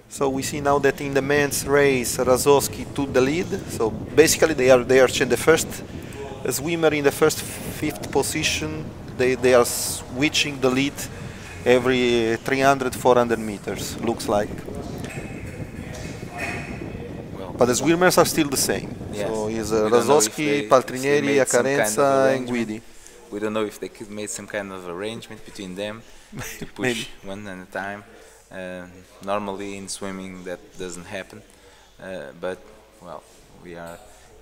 So we see now that in the men's race, Razowski took the lead. So basically, they are the first swimmer in the first fifth position. They are switching the lead every 300, 400 meters. Looks like. Well, But the swimmers are still the same. yes. So it's We don't know if Razowski, Paltrinieri, made some kind of Acarenza, and arrangement. Guidi. We don't know if they could make some kind of arrangement between them to push one at a time. Normally in swimming that doesn't happen, but well,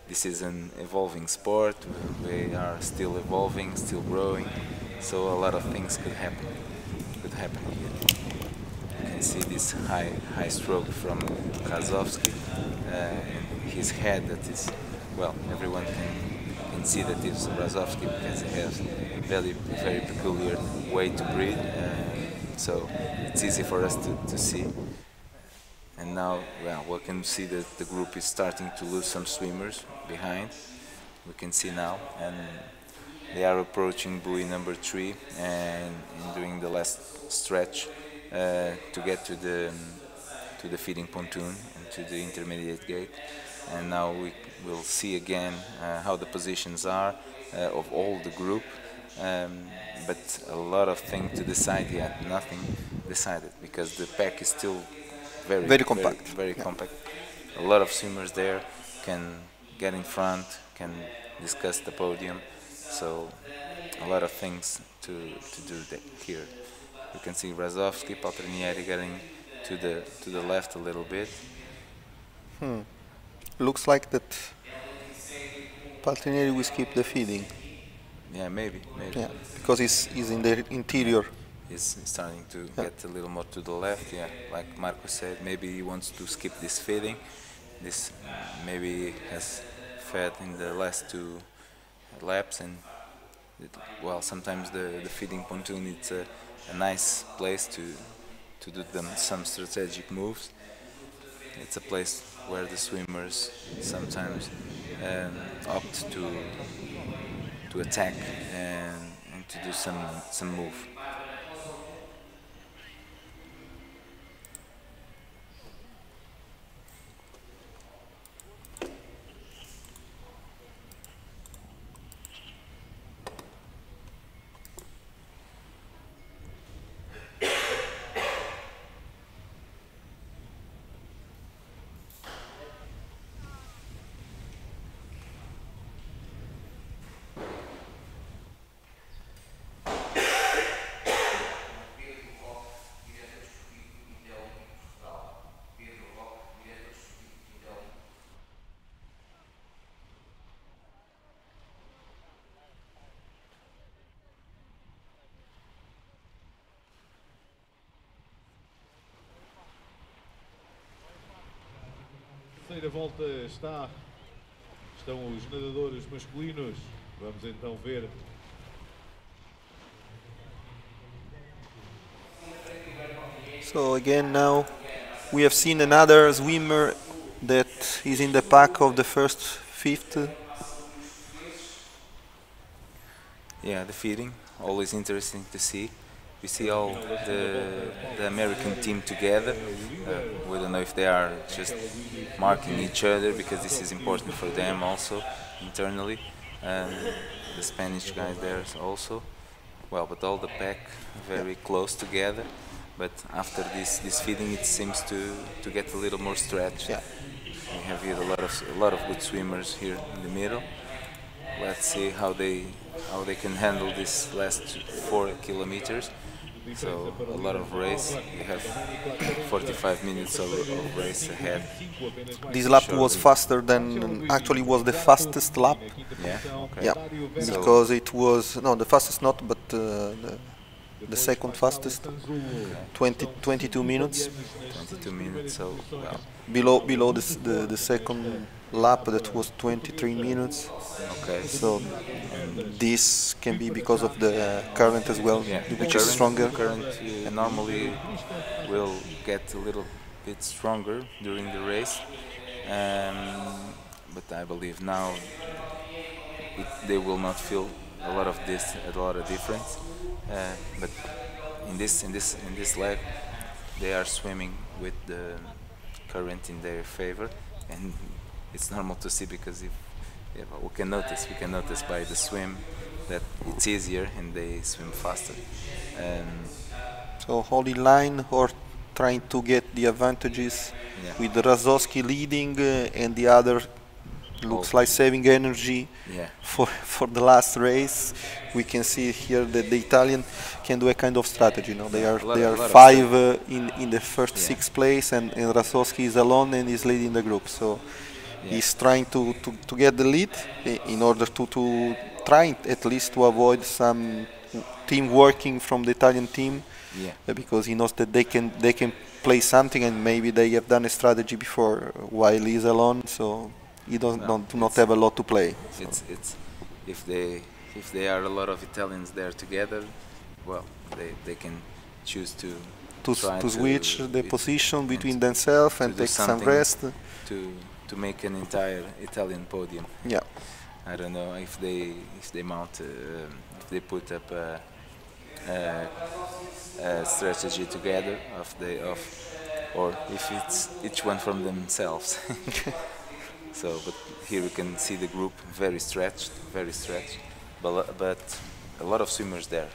this is an evolving sport. We are still evolving, still growing, so a lot of things could happen here. You can see this high stroke from Razovsky, his head that is, well, everyone can see that it's Razovsky because he has a very peculiar way to breathe. So it's easy for us to see. And now, well, we can see that the group is starting to lose some swimmers behind. We can see now, and they are approaching buoy number 3 and doing the last stretch to get to the feeding pontoon and to the intermediate gate. And now we will see again how the positions are of all the group. But a lot of things to decide yet, nothing decided because the pack is still very compact. Very compact. A lot of swimmers there can get in front, can discuss the podium. So a lot of things to do here. You can see Razovsky, Paltrinieri getting to the left a little bit. Looks like that Paltrinieri will skip the feeding. Yeah, maybe. Yeah, because he's in the interior. He's starting to get a little more to the left. Yeah, like Marco said, maybe he wants to skip this feeding. This maybe has fed in the last 2 laps, and well, sometimes the feeding pontoon it's a nice place to do some strategic moves. It's a place where the swimmers sometimes opt to attack and to do some move. Terceira volta estão os nadadores masculinos. Vamos então ver. So again now we have seen another swimmer that is in the pack of the first 5th. Yeah, the feeding, always interesting to see. We see all the American team together. We don't know if they are just marking each other because this is important for them also internally. The Spanish guys there also. Well, but all the pack very close together. But after this feeding, it seems to get a little more stretched. Yeah. We have here a lot of good swimmers here in the middle. Let's see how they can handle this last 4 kilometers. So a lot of race. We have 45 minutes of race ahead. This lap was faster than, actually was the fastest lap. Yeah. Okay. Yeah, because it was, no, the fastest not, but the second fastest, 22 minutes. 22 minutes. So well, Below the second lap that was 23 minutes. okay. So this can be because of the current as well, Yeah, the which is stronger. current normally will get a little bit stronger during the race, but I believe now they will not feel a lot of difference. But in this leg, they are swimming with the current in their favor, and it's normal to see because we can notice by the swim that it's easier and they swim faster. So holding line or trying to get the advantages Yeah. with Razowski leading and the other looks like saving energy Yeah. for the last race. We can see here that the Italian can do a kind of strategy. You know, they are A lot of 5 in the first Yeah. 6th place, and Razowski is alone and is leading the group. So Yeah. he's trying to get the lead in order to try at least to avoid some team working from the Italian team, Yeah. because he knows that they can play something, and maybe they have done a strategy before while he's alone. So he do not have a lot to play. So. It's if they are a lot of Italians there together, well, they can choose to try To switch the it- position between themselves and do take some something rest. to make an entire Italian podium. Yeah. I don't know if they mount if they put up a strategy together or if it's each one from themselves. So, but here we can see the group very stretched, but a lot of swimmers there,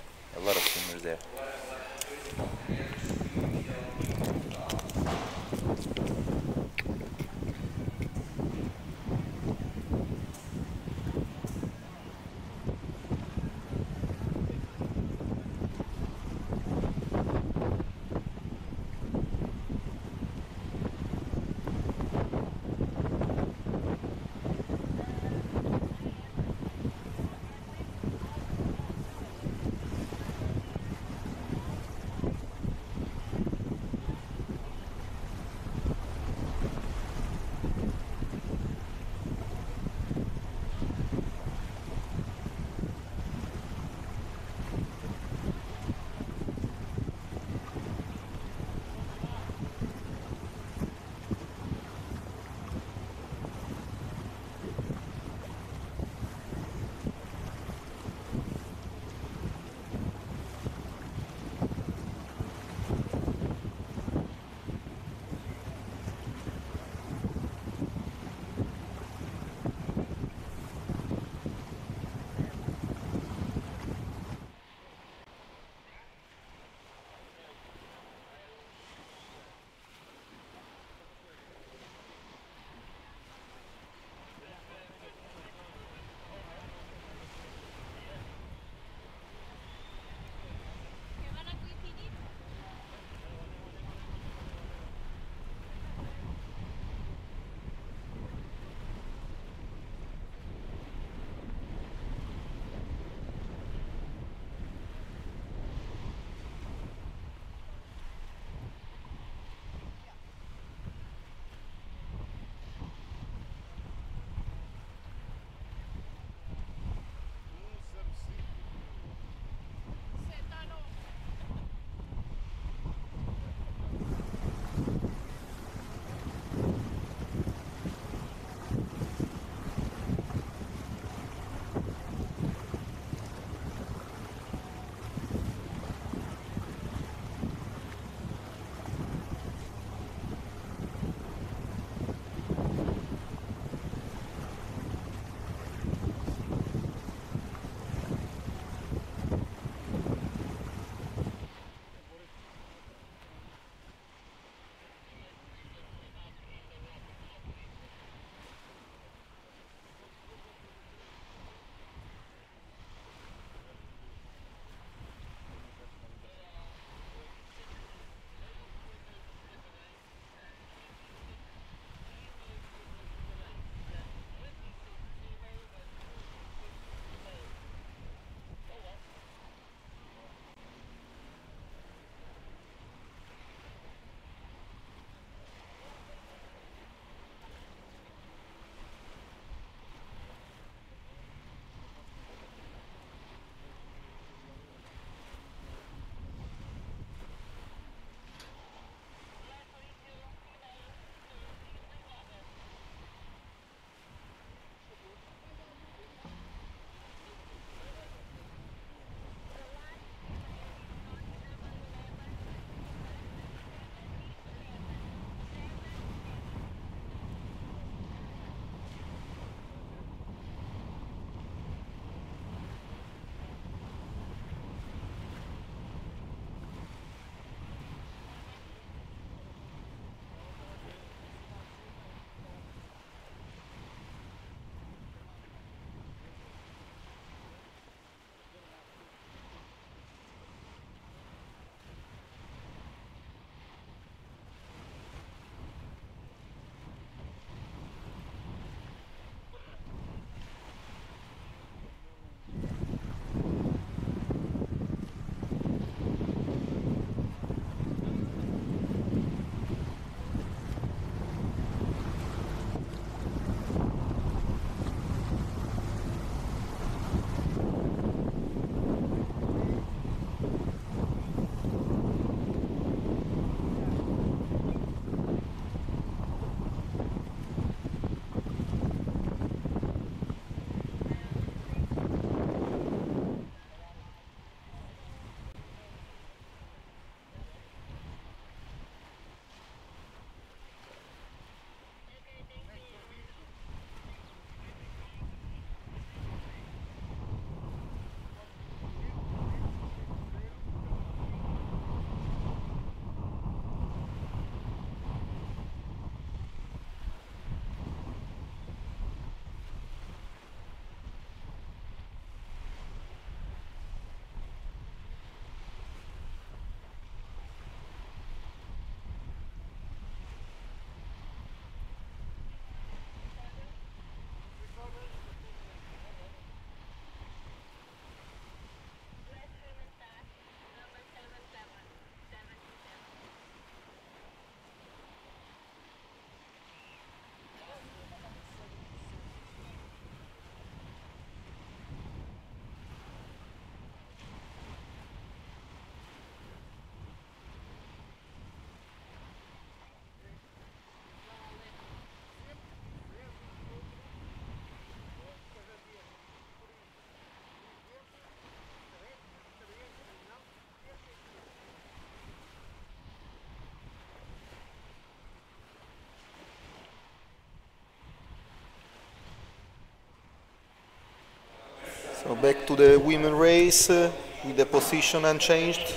So back to the women race with the position unchanged,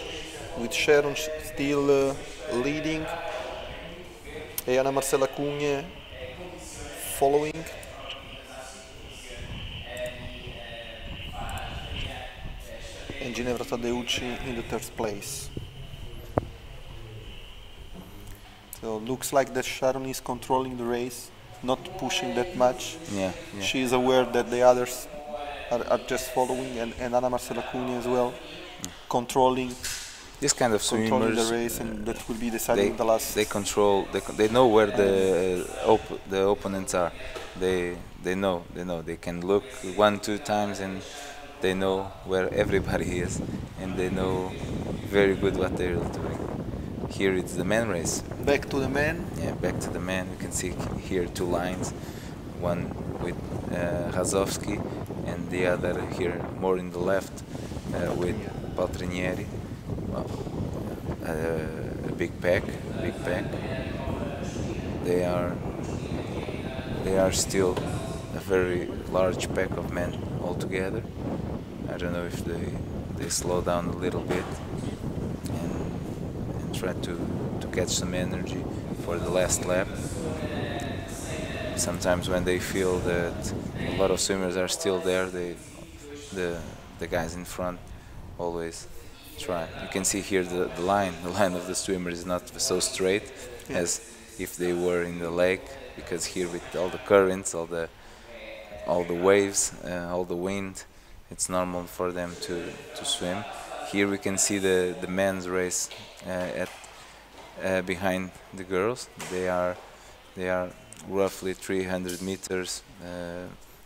with Sharon still leading, and Ana Marcela Cunha following. And Ginevra Tadeucci in the third place. So looks like that Sharon is controlling the race, not pushing that much. Yeah. She is aware that the others are just following, and Ana Marcela Cunha as well, controlling This kind of controlling swimmers, the race, and that will be decided in the last. they control. They know where the opponents are. They know. They can look 1-2 times and they know where everybody is, and they know very good what they're doing. Here it's the men race. Back to the men. Yeah, back to the men. You can see here two lines, one with Razovski and the other here more in the left with Paltrinieri. Well, a big pack. They are still a very large pack of men altogether. I don't know if they slow down a little bit and try to catch some energy for the last lap. Sometimes when they feel that a lot of swimmers are still there, the guys in front always try. You can see here the line of the swimmers is not so straight as if they were in the lake, because here with all the currents, all the waves, all the wind, it's normal for them to swim. Here we can see the men's race behind the girls. They are roughly 300 meters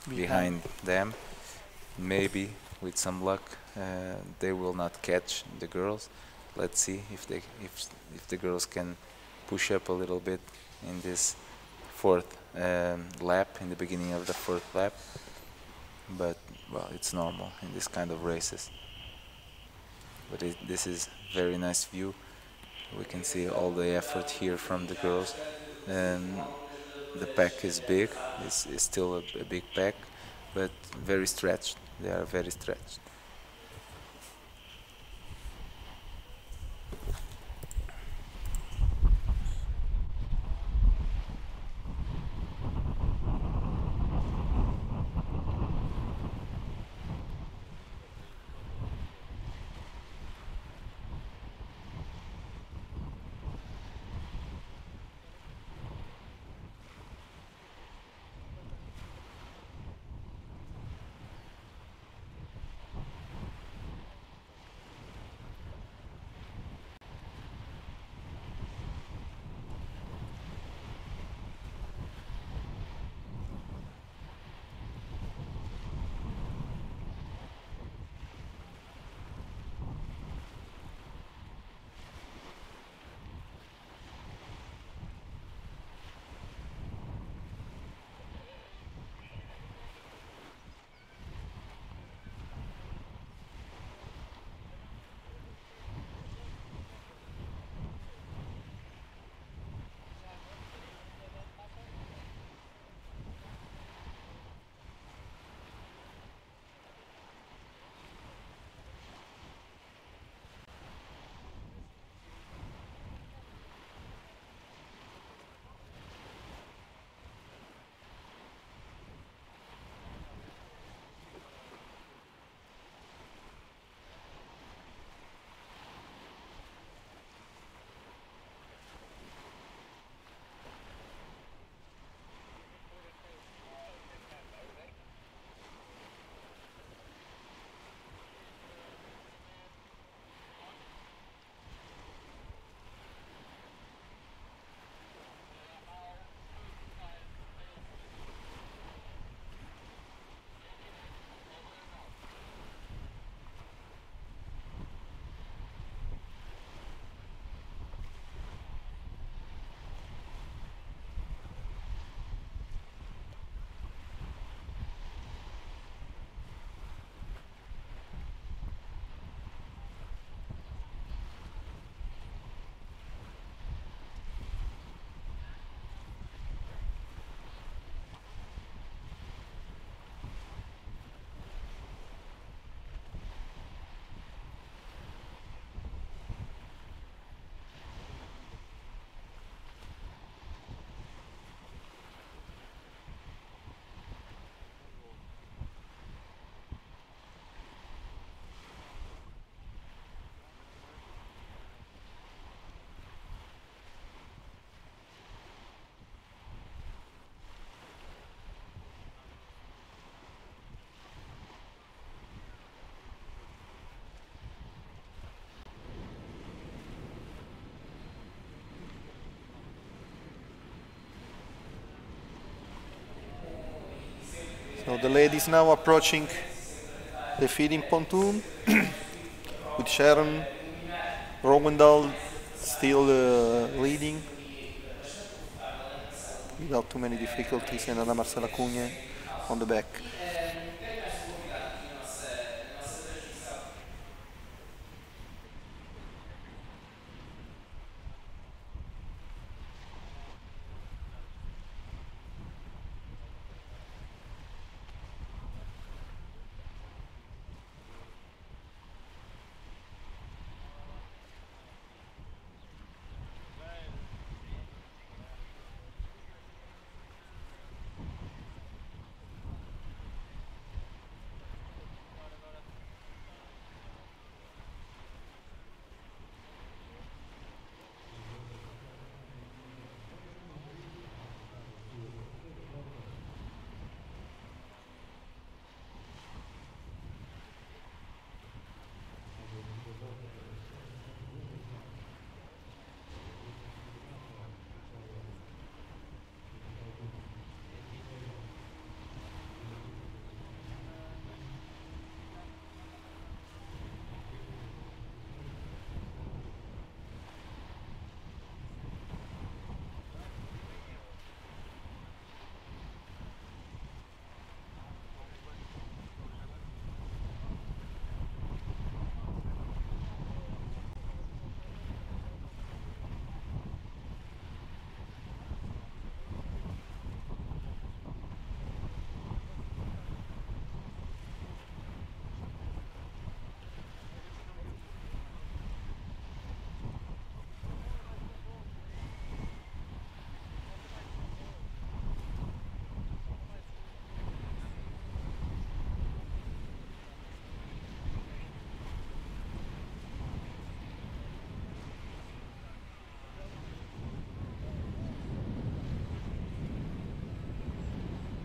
behind them. Maybe with some luck they will not catch the girls. Let's see if the girls can push up a little bit in this fourth lap, in the beginning of the fourth lap. But well, it's normal in this kind of races. But this is very nice view. We can see all the effort here from the girls. The pack is big. It's still a big pack, but very stretched. They are very stretched. So the ladies now approaching the feeding pontoon with Sharon Rowendal still leading without too many difficulties, and Ana Marcela Cunha on the back.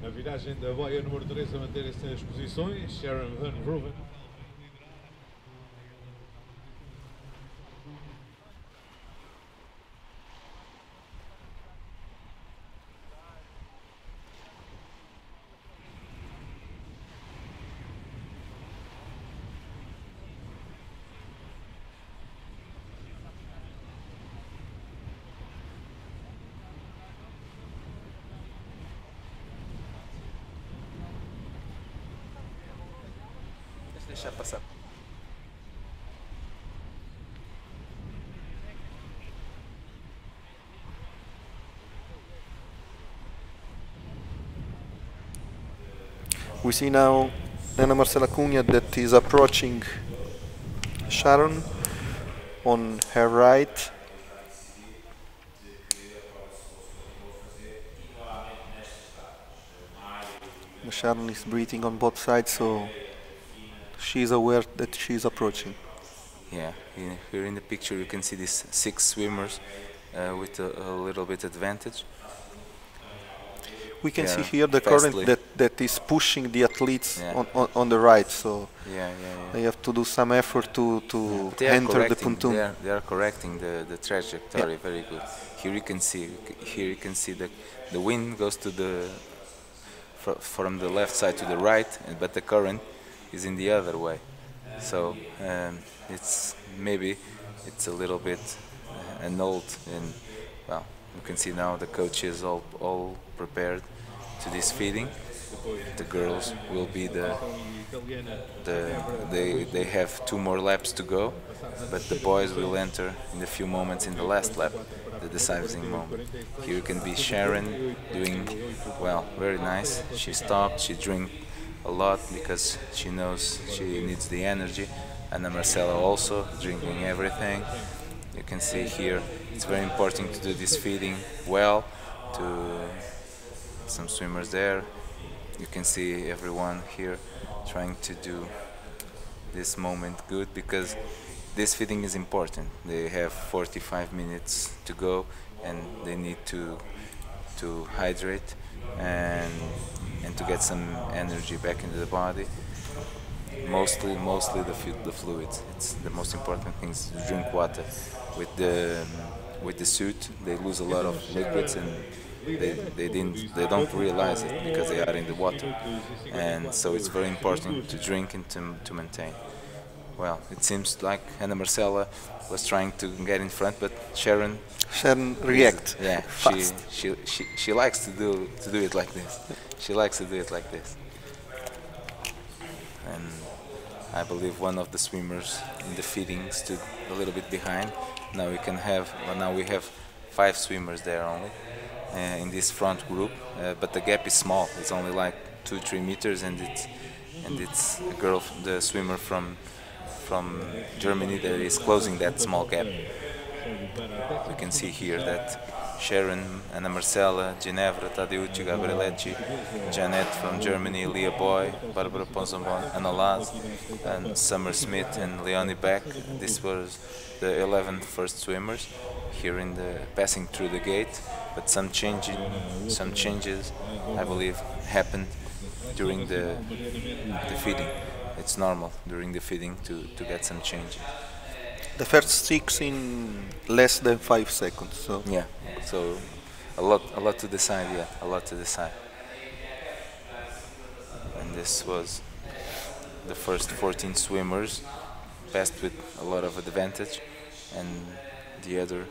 A viragem da boia número 3 a manter essas posições, Sharon Van Ruven. Deixa passar. We see now Ana Marcela Cunha that is approaching Sharon on her right. Sharon is breathing on both sides, so she is aware that she is approaching. Yeah, here in the picture you can see these 6 swimmers with a little bit advantage. We can see here the current that is pushing the athletes on the right, so they have to do some effort to enter the pontoon. They are correcting the trajectory very good. Here you can see that the wind goes to from the left side to the right, but the current is in the other way. So maybe it's a little bit annulled, and well, you can see now the coach is all prepared to this feeding. The girls will be they have 2 more laps to go, but the boys will enter in a few moments in the last lap, the decisive moment. Here you can be Sharon doing well, very nice. She stopped, she drank a lot because she knows she needs the energy. Ana Marcela also drinking everything. You can see here it's very important to do this feeding well. To some swimmers there, you can see everyone here trying to do this moment good, because this feeding is important. They have 45 minutes to go and they need to hydrate and to get some energy back into the body. Mostly the fluids. It's the most important thing is to drink water. With the suit, they lose a lot of liquids, and they don't realize it because they are in the water, and so it's very important to drink and to maintain. Well, it seems like Ana Marcela was trying to get in front, but Sharon react. Yeah, fast. she likes to do it like this. She likes to do it like this. And I believe one of the swimmers in the feeding stood a little bit behind. Now we have 5 swimmers there only in this front group, but the gap is small. It's only like 2-3 meters, and it's a girl, the swimmer from Germany, that is closing that small gap. We can see here that Sharon, Ana Marcela, Ginevra, Tadeucci, Gabrieletti, Janet from Germany, Leah Boy, Barbara Ponzambon, Anna Laz, and Summer Smith and Leonie Beck. This was the 11 first swimmers here in the passing through the gate, but some changes I believe happened during the feeding. It's normal during the feeding to get some changes. The first 6 in less than 5 seconds. So yeah, so a lot to decide. Yeah, a lot to decide. And this was the first 14 swimmers passed with a lot of advantage, and the other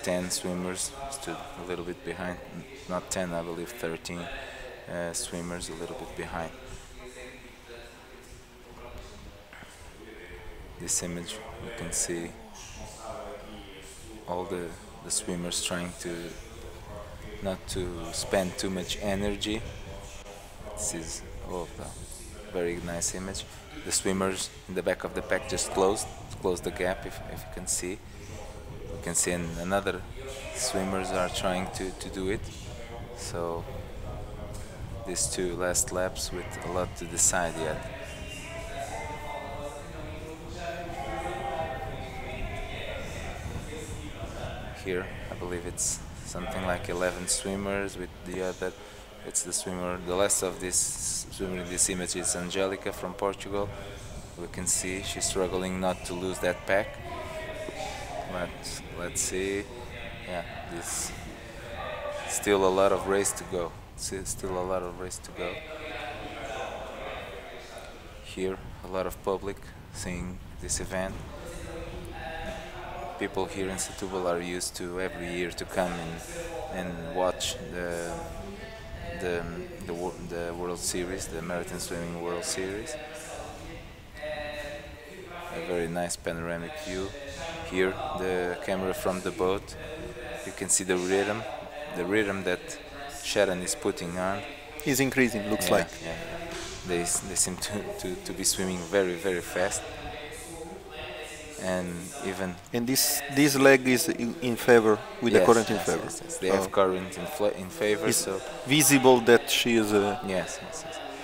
10 swimmers stood a little bit behind. Not 10, I believe 13 swimmers a little bit behind. This image, you can see all the swimmers trying to not to spend too much energy. This is a very nice image. The swimmers in the back of the pack just closed the gap, if you can see. You can see another swimmers are trying to do it. So these 2 last laps with a lot to decide yet. Here, I believe it's something like 11 swimmers with the other. It's the swimmer. The last of this swimmer in this image is Angelica from Portugal. We can see she's struggling not to lose that pack. But let's see. Yeah, this still a lot of race to go. Still a lot of race to go. Here, a lot of public seeing this event. People here in Setúbal are used to every year to come and watch the World Series, the Marathon Swimming World Series. A very nice panoramic view. Here, the camera from the boat. You can see the rhythm that Sharon is putting on. Is increasing, looks like. Yeah. They seem to be swimming very, very fast. And this leg is in favor, with the current in favor. Yes. They have current in favor. It's so visible that she is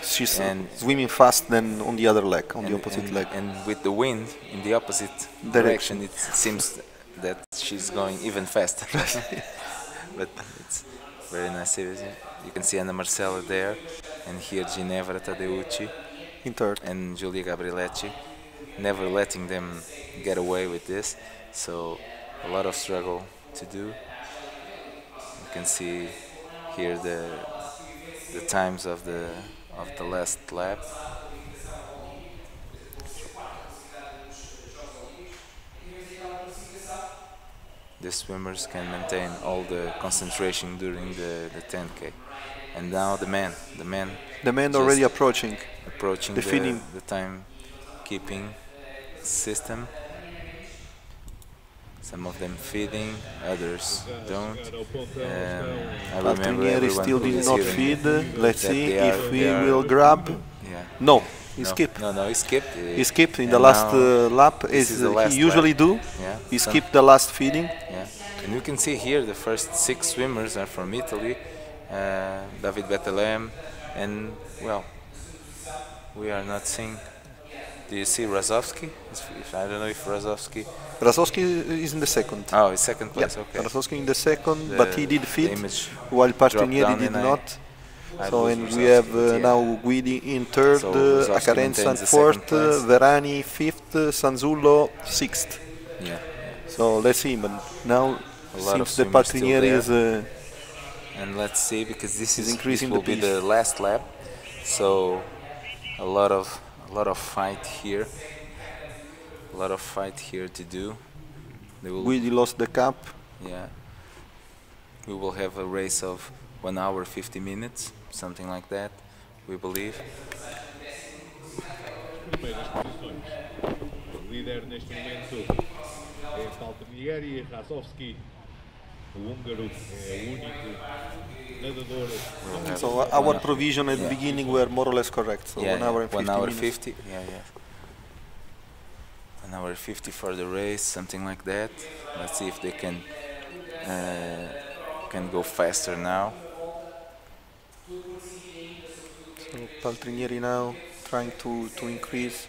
she's swimming fast than on the other leg, on the opposite leg. And with the wind in the opposite direction, it seems that she's going even faster. But it's very nice. You can see Ana Marcela there, and here Ginevra Tadeucci in third, and Giulia Gabrieletti, never letting them get away with this. So a lot of struggle to do. You can see here the times of the last lap. The swimmers can maintain all the concentration during the 10K. And now the men already approaching the feeding, the time-keeping system. Some of them feeding, others don't. I remember Patrinieri still did not feed. Let's see if he will grab. Yeah. No, he skipped. No, he skipped. He skipped in the last lap, as he usually do. Yeah. He skipped the last feeding. Yeah. And you can see here the first 6 swimmers are from Italy. David Betelem, and well, we are not seeing. Do you see Razovsky? I don't know if Razovsky is in the second. Oh, he's second place. Yeah. Okay. Razovsky in the second, but he did feed, while Patrinieri did not. So, and we have now Guidi in third, Acarenza in fourth, Verani fifth, Sanzullo sixth. Yeah. So let's see, but now seems that Patrinieri is and let's see, because this He's is increasing this will the be pace. the last lap, so a lot of fight here, a lot of fight here to do. They will, Guidi lost the cap. yeah, we will have a race of 1 hour 50 minutes, something like that, we believe. Primeiras posições. O líder neste momento é Staltenieri Rasovski. O húngaro é o único nadador. So our provision at the beginning were more or less correct. So 1 hour and 50 1 hour minutes. 50, yeah, yeah. 1 hour 50 for the race, something like that. Let's see if they can go faster now. So Paltrinieri now trying to increase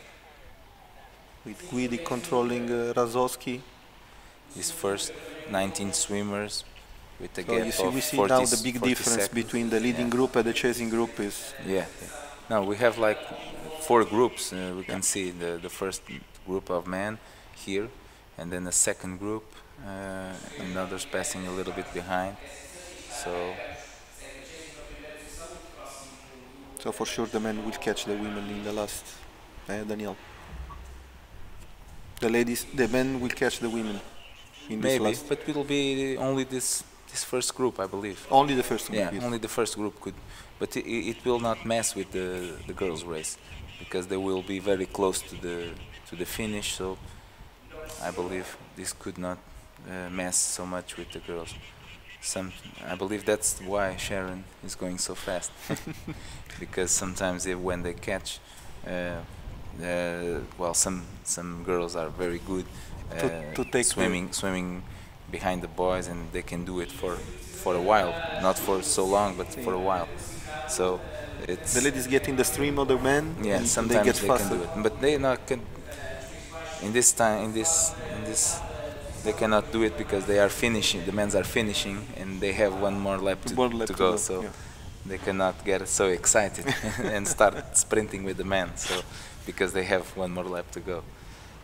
with Guidi controlling Razowski. His first 19 swimmers with a So gap you see, of we see 40, now the big 40 difference seconds. between the leading group and the chasing group is Yeah. Now we have like 4 groups. We can see the first group of men here, and then the second group, and others passing a little bit behind. so for sure the men will catch the women in the last. Daniel. The ladies, the men will catch the women in this Maybe, last. but it will be only this first group, I believe. Only the first group. Yeah, yes. only the first group could, but it will not mess with the girls' race, because they will be very close to the finish. So I believe this could not mess so much with the girls. I believe that's why Sharon is going so fast, because sometimes when they catch, well, some girls are very good To take swimming behind the boys, and they can do it for a while, not for so long, but for a while. So it's The ladies get in the stream of the men. yeah, and sometimes they get they faster. can do it, but they not can. In this time, in this, they cannot do it because they are finishing. The men are finishing, and they have one more lap to go. So yeah. they cannot get so excited and start sprinting with the men. So because they have one more lap to go.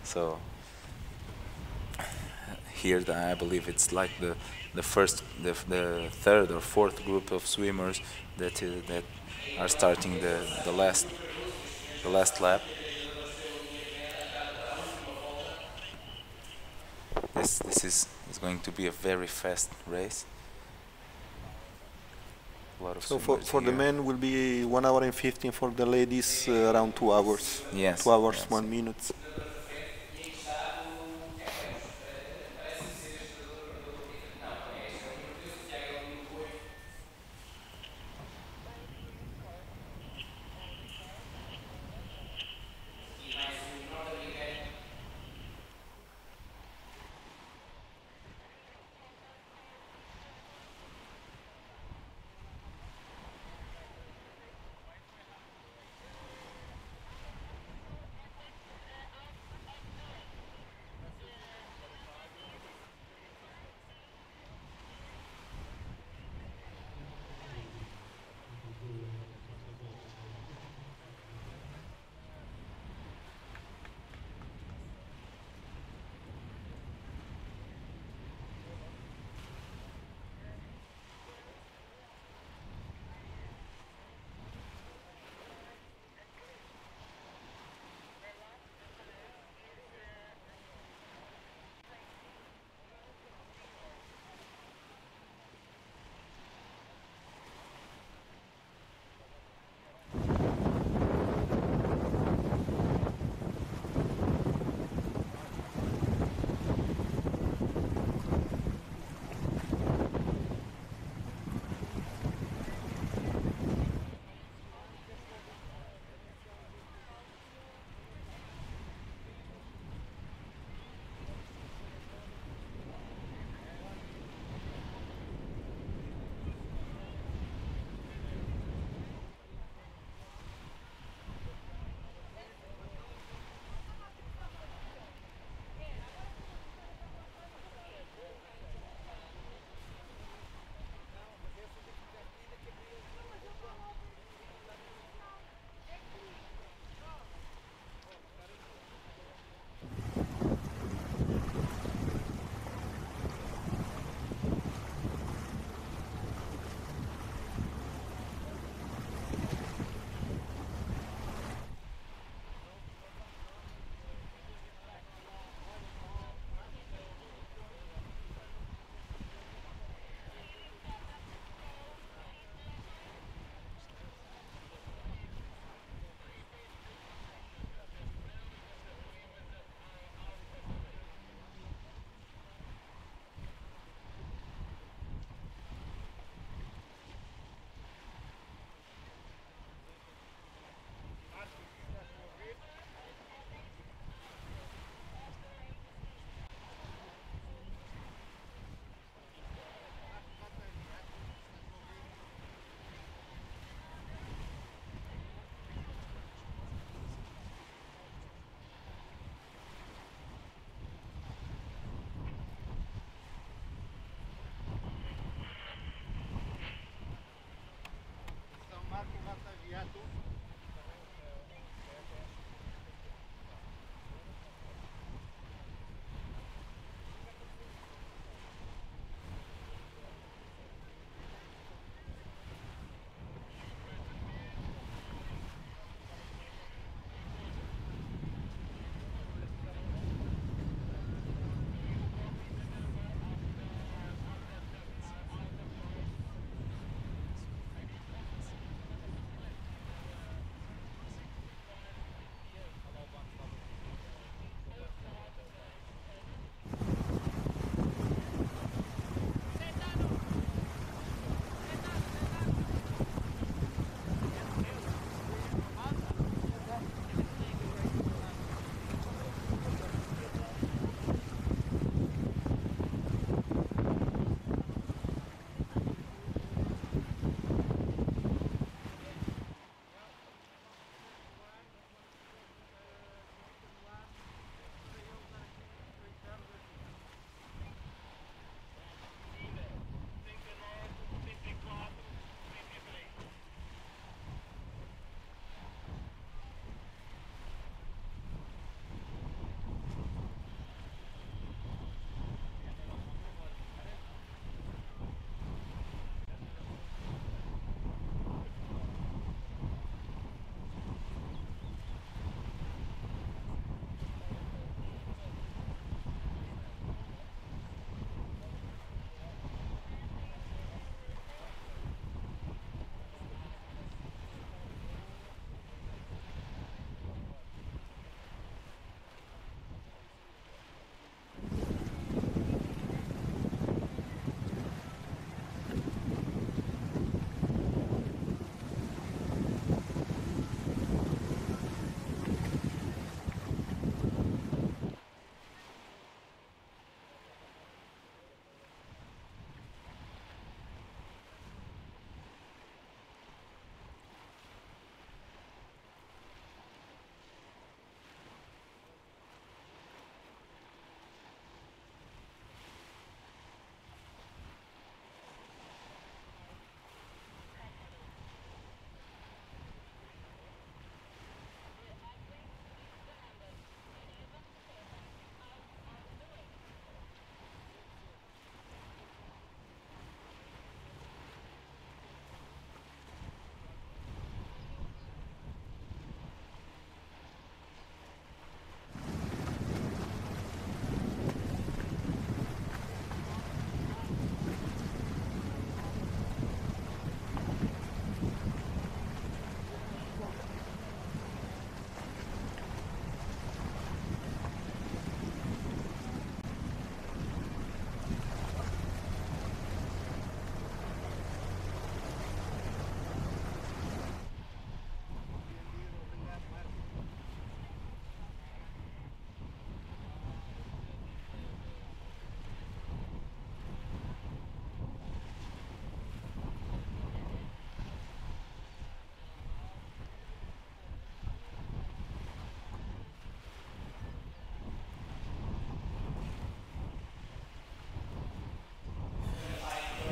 So here, I believe it's like the third or fourth group of swimmers that are starting the last lap. This is going to be a very fast race. A lot of So swimmers for the here. men will be 1 hour and 15. For the ladies, around 2 hours. Yes. 2 hours, yes. 1 minute.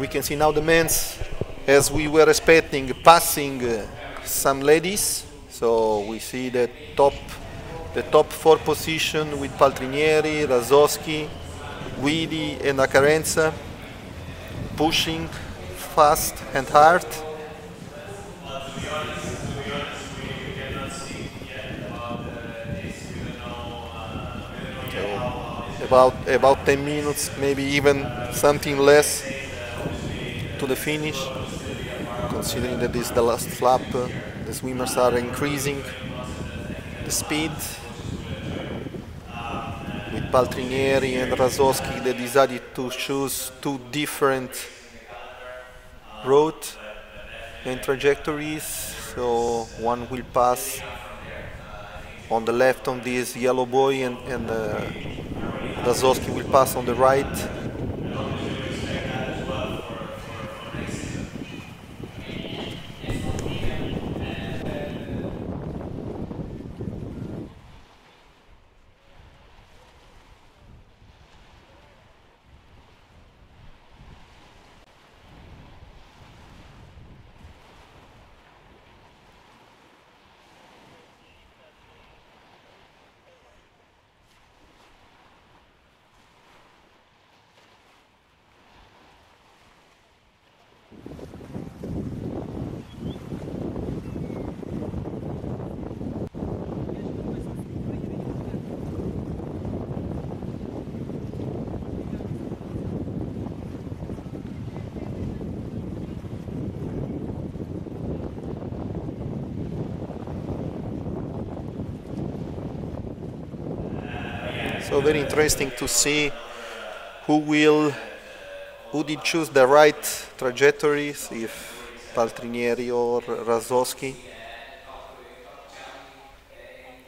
We can see now the men's, as we were expecting, passing some ladies. So we see the top 4 position with Paltrinieri, Razowski, Guidi and Acarenza pushing fast and hard. So about 10 minutes, maybe even something less to the finish, considering that this is the last lap. The swimmers are increasing the speed. With Paltrinieri and Razowski, they decided to choose 2 different routes and trajectories. So one will pass on the left on this yellow buoy, and Razowski will pass on the right. So very interesting to see who did choose the right trajectories, if Paltrinieri or Razowski.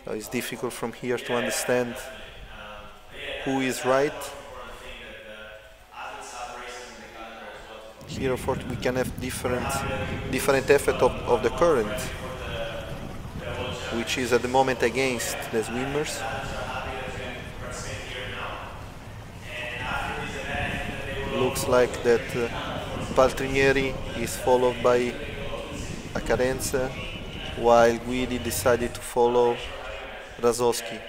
So it's difficult from here to understand who is right. Here, unfortunately, we can have different effect of the current, which is at the moment against the swimmers. Looks like that Paltrinieri is followed by Acarenza, while Guidi decided to follow Razowski.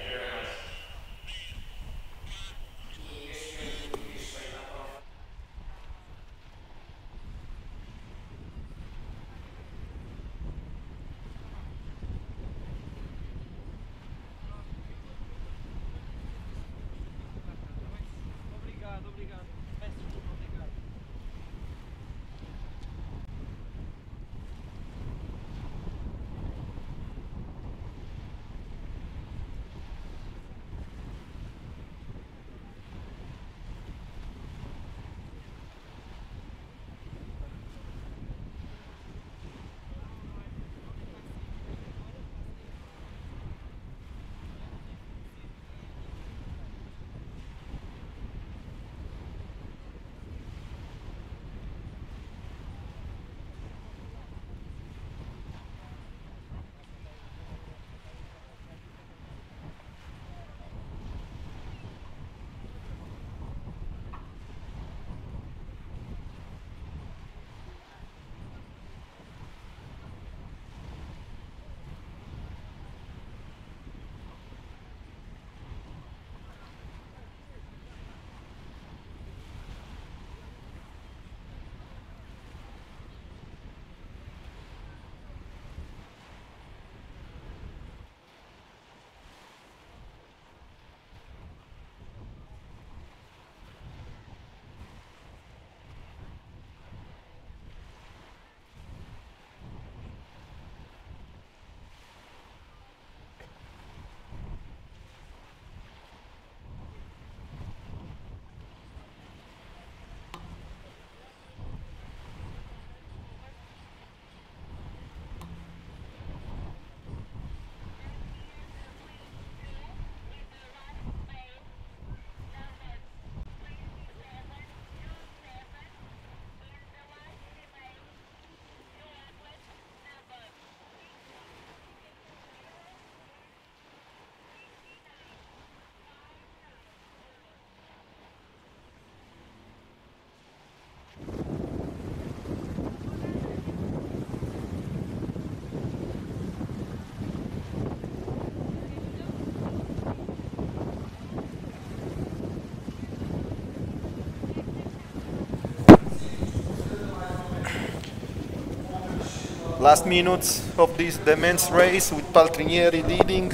Last minutes of the men's race with Paltrinieri leading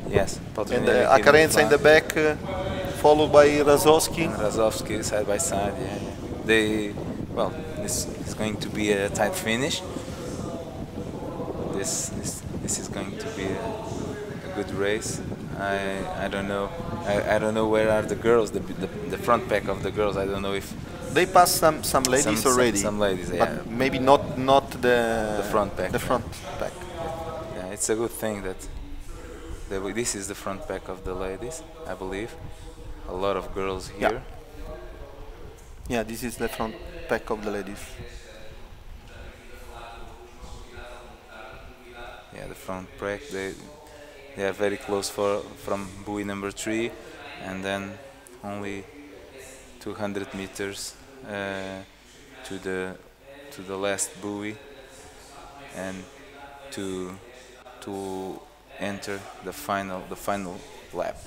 Yes, and Paltrinieri leading Acarenza in the front. back, followed by Razowski. And Razowski side by side. Yeah. They, well, this is going to be a tight finish. This is going to be a good race. I don't know. I don't know where are the girls, the front pack of the girls. I don't know if They passed some ladies already. some ladies, yeah. But maybe not the front pack. The front pack. Yeah, it's a good thing that this is the front pack of the ladies, I believe. A lot of girls Yeah. here. Yeah, this is the front pack of the ladies. Yeah, the front pack. They are very close from buoy number 3, and then only 200 meters to the last buoy, and to enter the final lap.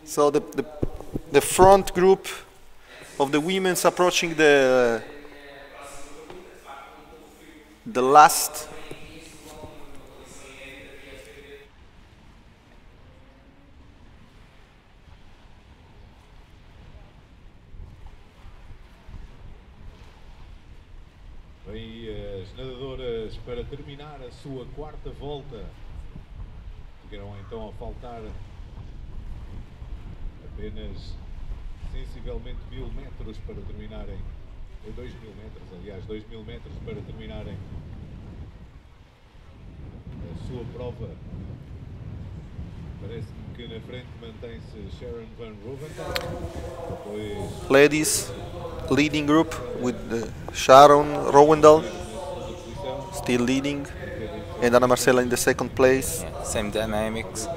So the front group of the women's approaching the last Vem aí as nadadoras para terminar a sua quarta volta. Ficarão então a faltar apenas sensivelmente 1000 metros para terminarem, ou 2000 metros, aliás, 2000 metros para terminarem a sua prova. Parece-me que na frente mantém-se Sharon Van Roventhal, depois ladies leading group with Sharon Rowendal na segunda posição, still leading and Ana Marcela in the second place. Yeah, same dynamics.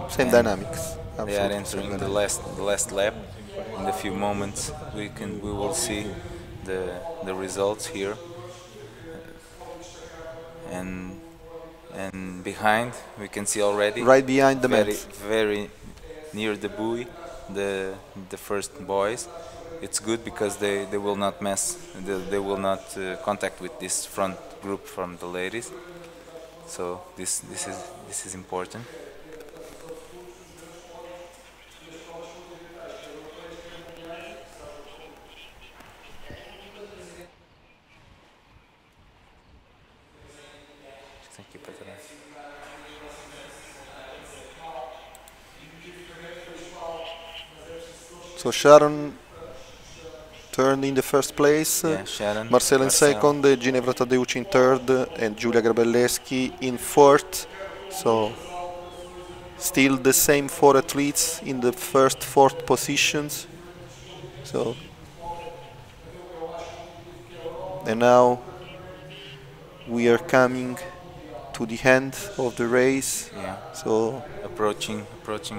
Same And dynamics. They are Absolutely entering same the last lap. In a few moments we will see the results here. And behind we can see already right behind the men. very near the buoy the first boys. It's good because they will not they will not contact with this front group from the ladies. So this is important. aqui para trás. So Sharon turned in the first place, Yeah, Sharon, Marcel in second, Ginevra Tadeusz in third, and Giulia Grabelleschi in fourth. So still the same four athletes in the first, fourth positions. So and now we are coming to the end of the race. Yeah. So Approaching.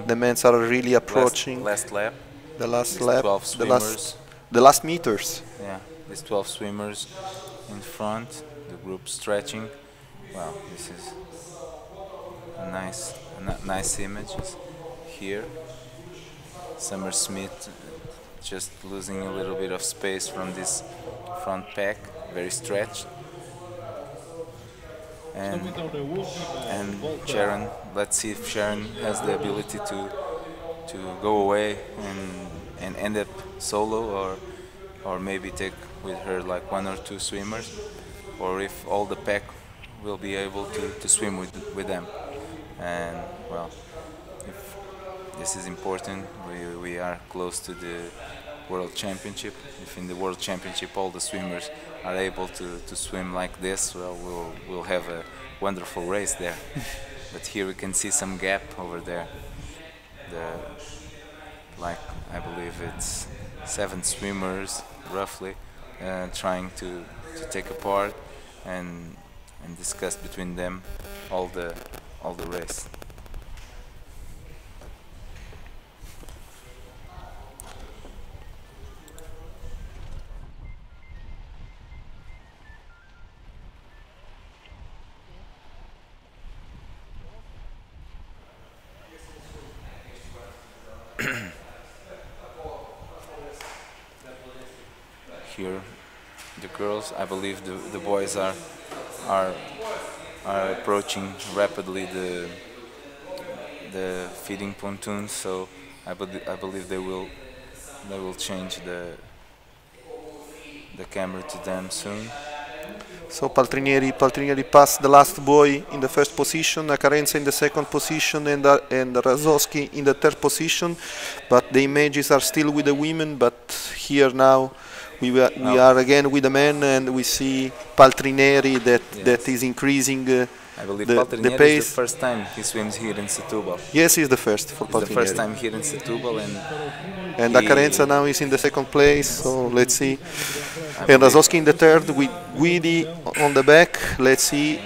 the men are really approaching Last lap. the last These lap, 12 swimmers. the last meters. Yeah, these 12 swimmers in front, the group stretching. Wow, this is nice images here. Summer Smith just losing a little bit of space from this front pack, very stretched. And Sharon, let's see if Sharon has the ability to go away and end up solo, or maybe take with her like one or two swimmers, or if all the pack will be able to swim with them. And well, if this is important, we are close to the World Championship. If in the World Championship all the swimmers are able to swim like this, well, we'll have a wonderful race there. But here we can see some gap over there. I believe it's 7 swimmers roughly trying to take a part and discuss between them all the race. Here, the girls, I believe the boys are approaching rapidly the feeding pontoons, so I believe they will change the camera to them soon. So Paltrinieri passed the last boy in the first position, Acarenza in the second position, and Razowski in the third position. But the images are still with the women. But here now we are again with the men, and we see Paltrinieri that is increasing I believe the Paltrinieri pace. is the first time he swims here in Setúbal. Yes, he's the first for Paltrinieri. It's the first time here in Setúbal, and Acarenza now is in the second place. So let's see. And Razowski in the third with Guidi on the back. Let's see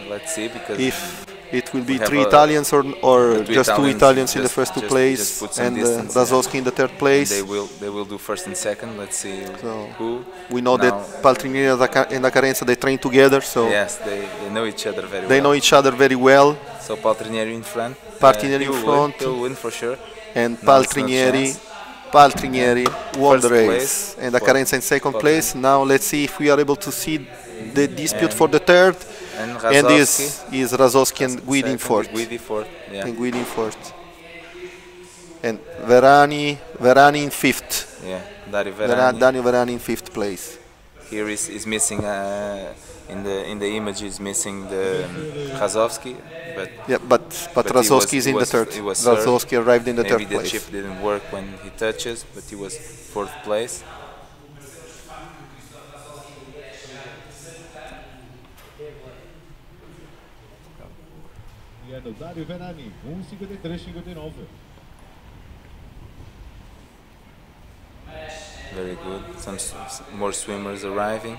because if it will be 3 Italians or just 2 Italians in the first 2 places, and Razowski in the third place. They will do first and second. Let's see who. We know that Paltrinieri and Acarenza, they train together, so yes, they know each other very well. They know each other very well. So Paltrinieri in front. Paltrinieri in front. He'll win for sure. And Paltrinieri won the race, and Acarenza in second place. Now let's see if we are able to see the dispute for the third. And this is Razowski and Guidi in fourth. And Guidi in fourth. And Verani in fifth. Yeah, Dario Verani in fifth place. Here is missing in the image is missing the Razowski, but Razowski is in the third. Razowski arrived in the third place. Maybe the chip didn't work when he touches, but he was fourth place. Dario Verani, 1:53:59. Very good. Some more swimmers arriving.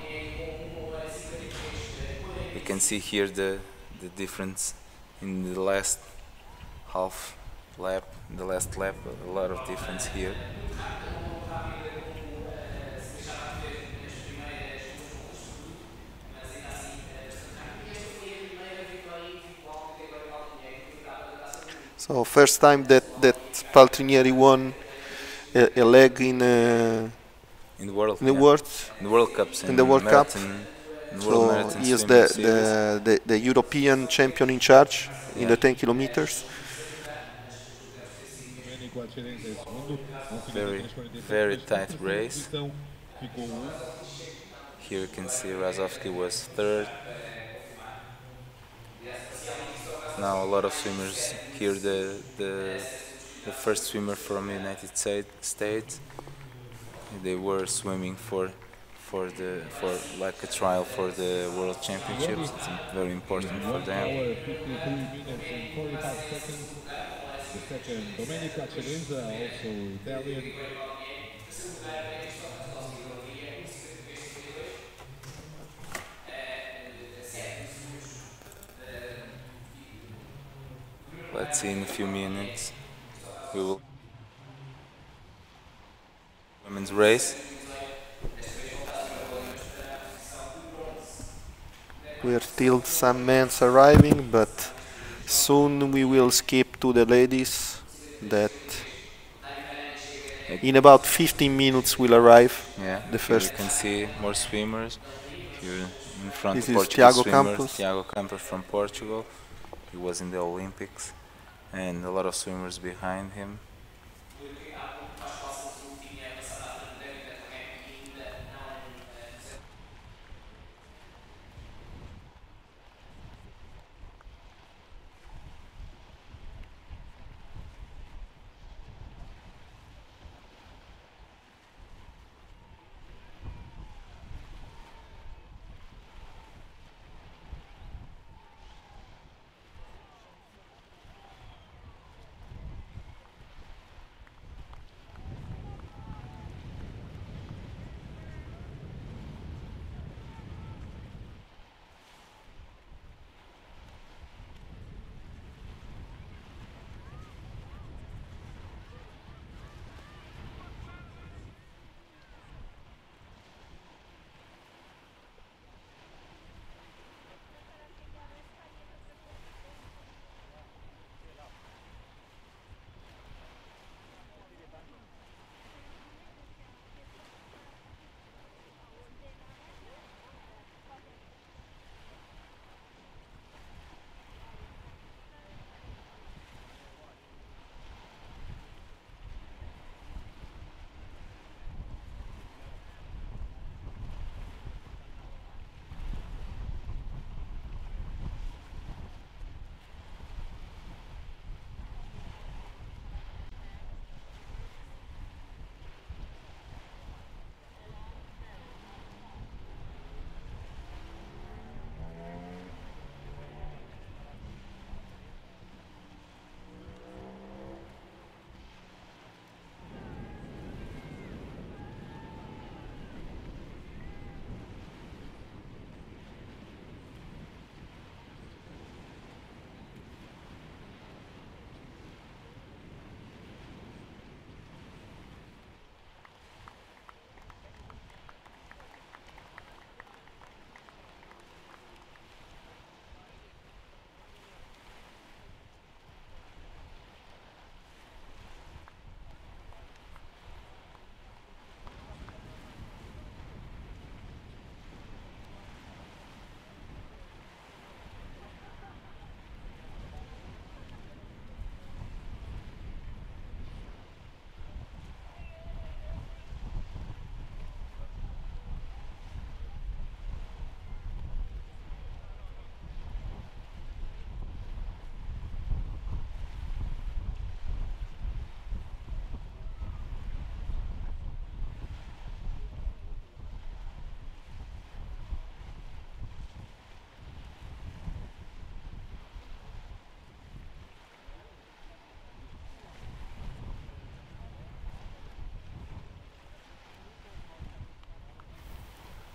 You can see here the difference in the last half lap. In the last lap, a lot of difference here. So first time that Paltrinieri won a leg in the World Cups, in the World Cup. So he is the European champion in charge in the 10 kilometers. Very tight race. Here you can see Razowski was third. now a lot of swimmers here. The first swimmer from United States, they were swimming for like a trial for the World Championships. It's very important for 1 them. hour, 53 minutes and 45 seconds. The second, Domenico Celenza, also Italian. Let's see in a few minutes. We will women's race. We are still some men arriving, but soon we will skip to the ladies that in about 15 minutes will arrive. Yeah, The here first. you can see more swimmers. Here in front, This is Portugal Tiago swimmers. Campos. Tiago Campos from Portugal. He was in the Olympics, and a lot of swimmers behind him.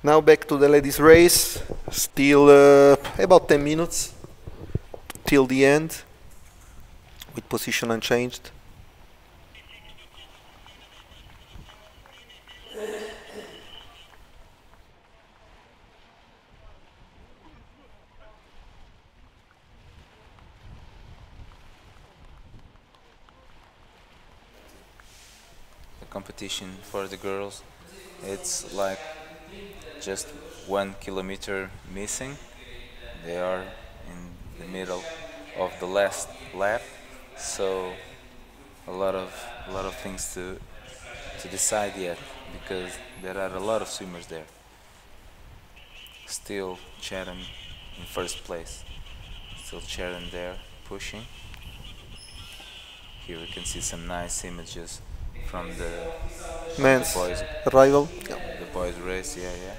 Now back to the ladies race. Still about 10 minutes till the end with position unchanged. The competition for the girls, it's like just 1 kilometer missing. They are in the middle of the last lap, so a lot of things to decide yet, because there are a lot of swimmers there. Still Sharon in first place, still Sharon there. pushing. Here we can see some nice images from the Men's boys, rival. the boys race. Yeah, yeah.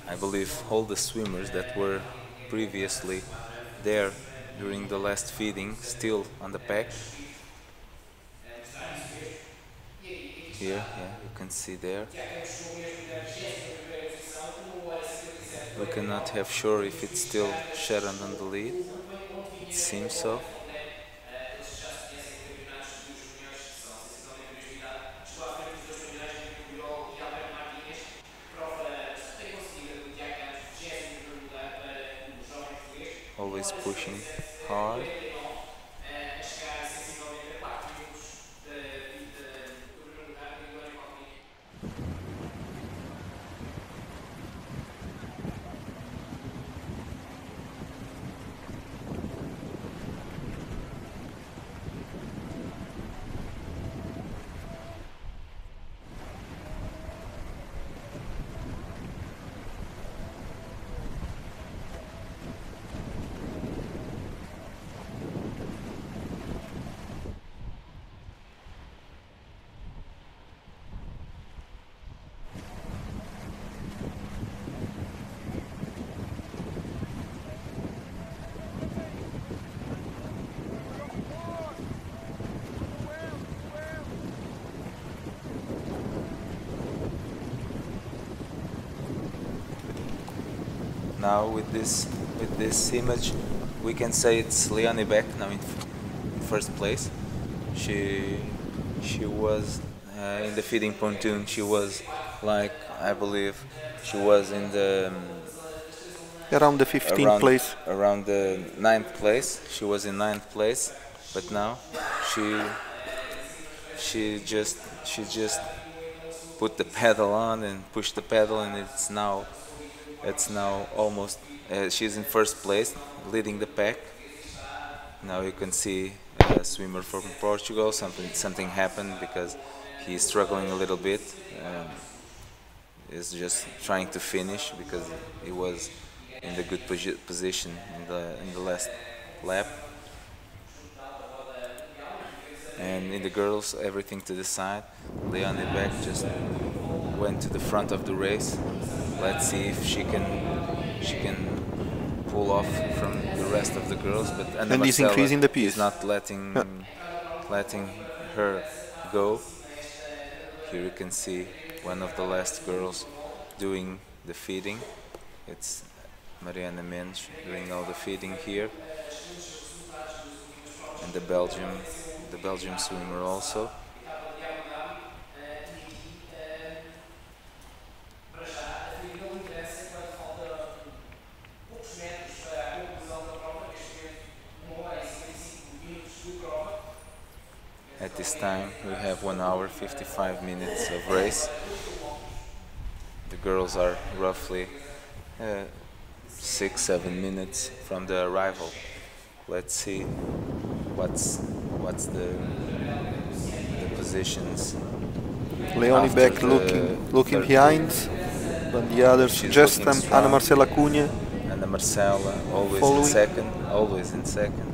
I believe all the swimmers that were previously there during the last feeding still on the pack. Here, yeah, you can see there. We cannot have sure if it's still Sharon on the lead. It seems so. Always pushing hard. Now with this image, we can say it's Leonie Beck now in first place. She was in the feeding pontoon. She was like, I believe she was in the Around the 15th place. Around the 9th place. She was in 9th place, but now she just put the pedal on and pushed the pedal, and it's now almost she's in first place, leading the pack. Now you can see a swimmer from Portugal. Something happened because he's struggling a little bit. He's just trying to finish because he was in the good position in the last lap. And in the girls, everything to the side. Leonie Beck just went to the front of the race. Let's see if she can pull off from the rest of the girls. But Ana And he's Marcela increasing the pace. is not letting her go. Here you can see one of the last girls doing the feeding. It's Mariana Mendes doing all the feeding here, and the Belgium swimmer also. At this time we have 1 hour 55 minutes of race. The girls are roughly 6-7 minutes from the arrival. Let's see what's the positions. Leonie after Beck the looking third behind, but the others She's just looking Ana strong. Marcela Cunha. Ana Marcela always Following. in second, always in second.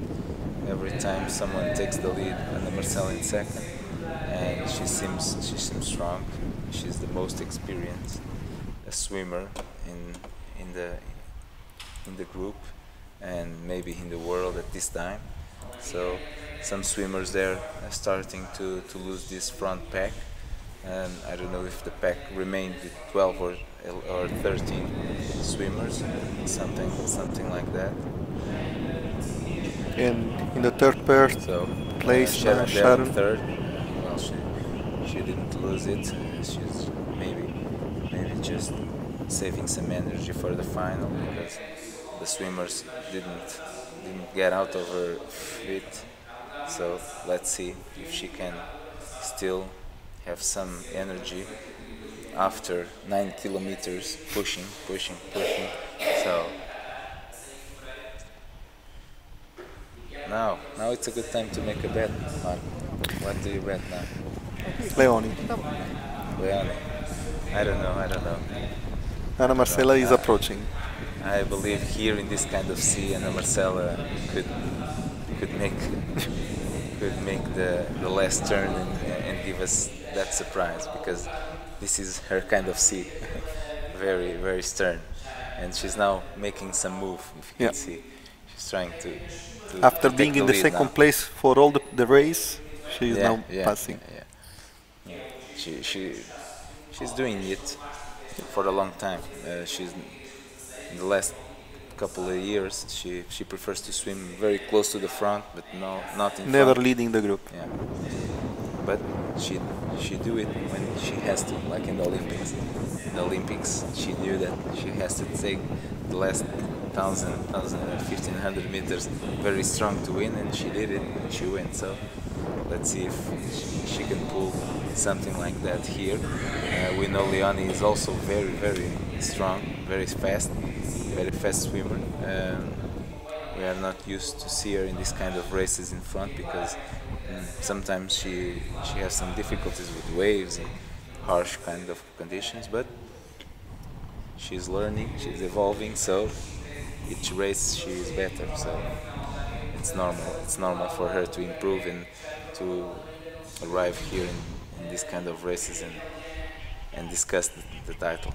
Every time someone takes the lead, Ana Marcela in second, and she seems strong. She's the most experienced swimmer in the group, and maybe in the world at this time. So some swimmers there are starting to lose this front pack, and I don't know if the pack remained with 12 or 13 swimmers, something like that. And in the third pair, So place Sharon there in Sharon. third. Well, she didn't lose it. She's maybe just saving some energy for the final because the swimmers didn't get out of her feet. So let's see if she can still have some energy after 9 kilometers pushing. So Now it's a good time to make a bet, Mark. What do you bet now? Leone. Leone. I don't know. Ana Marcela is approaching. I believe here in this kind of sea, Ana Marcela could make the last turn and give us that surprise, because this is her kind of sea, very stern, and she's now making some move. If you can see, she's trying to After take being in the lead second now. place for all the race, she is now passing. Yeah. She's doing it for a long time. She's in the last couple of years she prefers to swim very close to the front, but not in Never front. leading the group. Yeah, but she do it when she has to, like in the Olympics. In the Olympics, she knew that she has to take the last 1,500 meters very strong to win, and she did it, and she went. So let's see if she can pull something like that here. We know Leone is also very strong, very fast swimmer. We are not used to see her in this kind of races in front, because sometimes she has some difficulties with waves and harsh kind of conditions, but she's learning, she's evolving, so each race she is better, so it's normal for her to improve and to arrive here in this kind of races and discuss the title.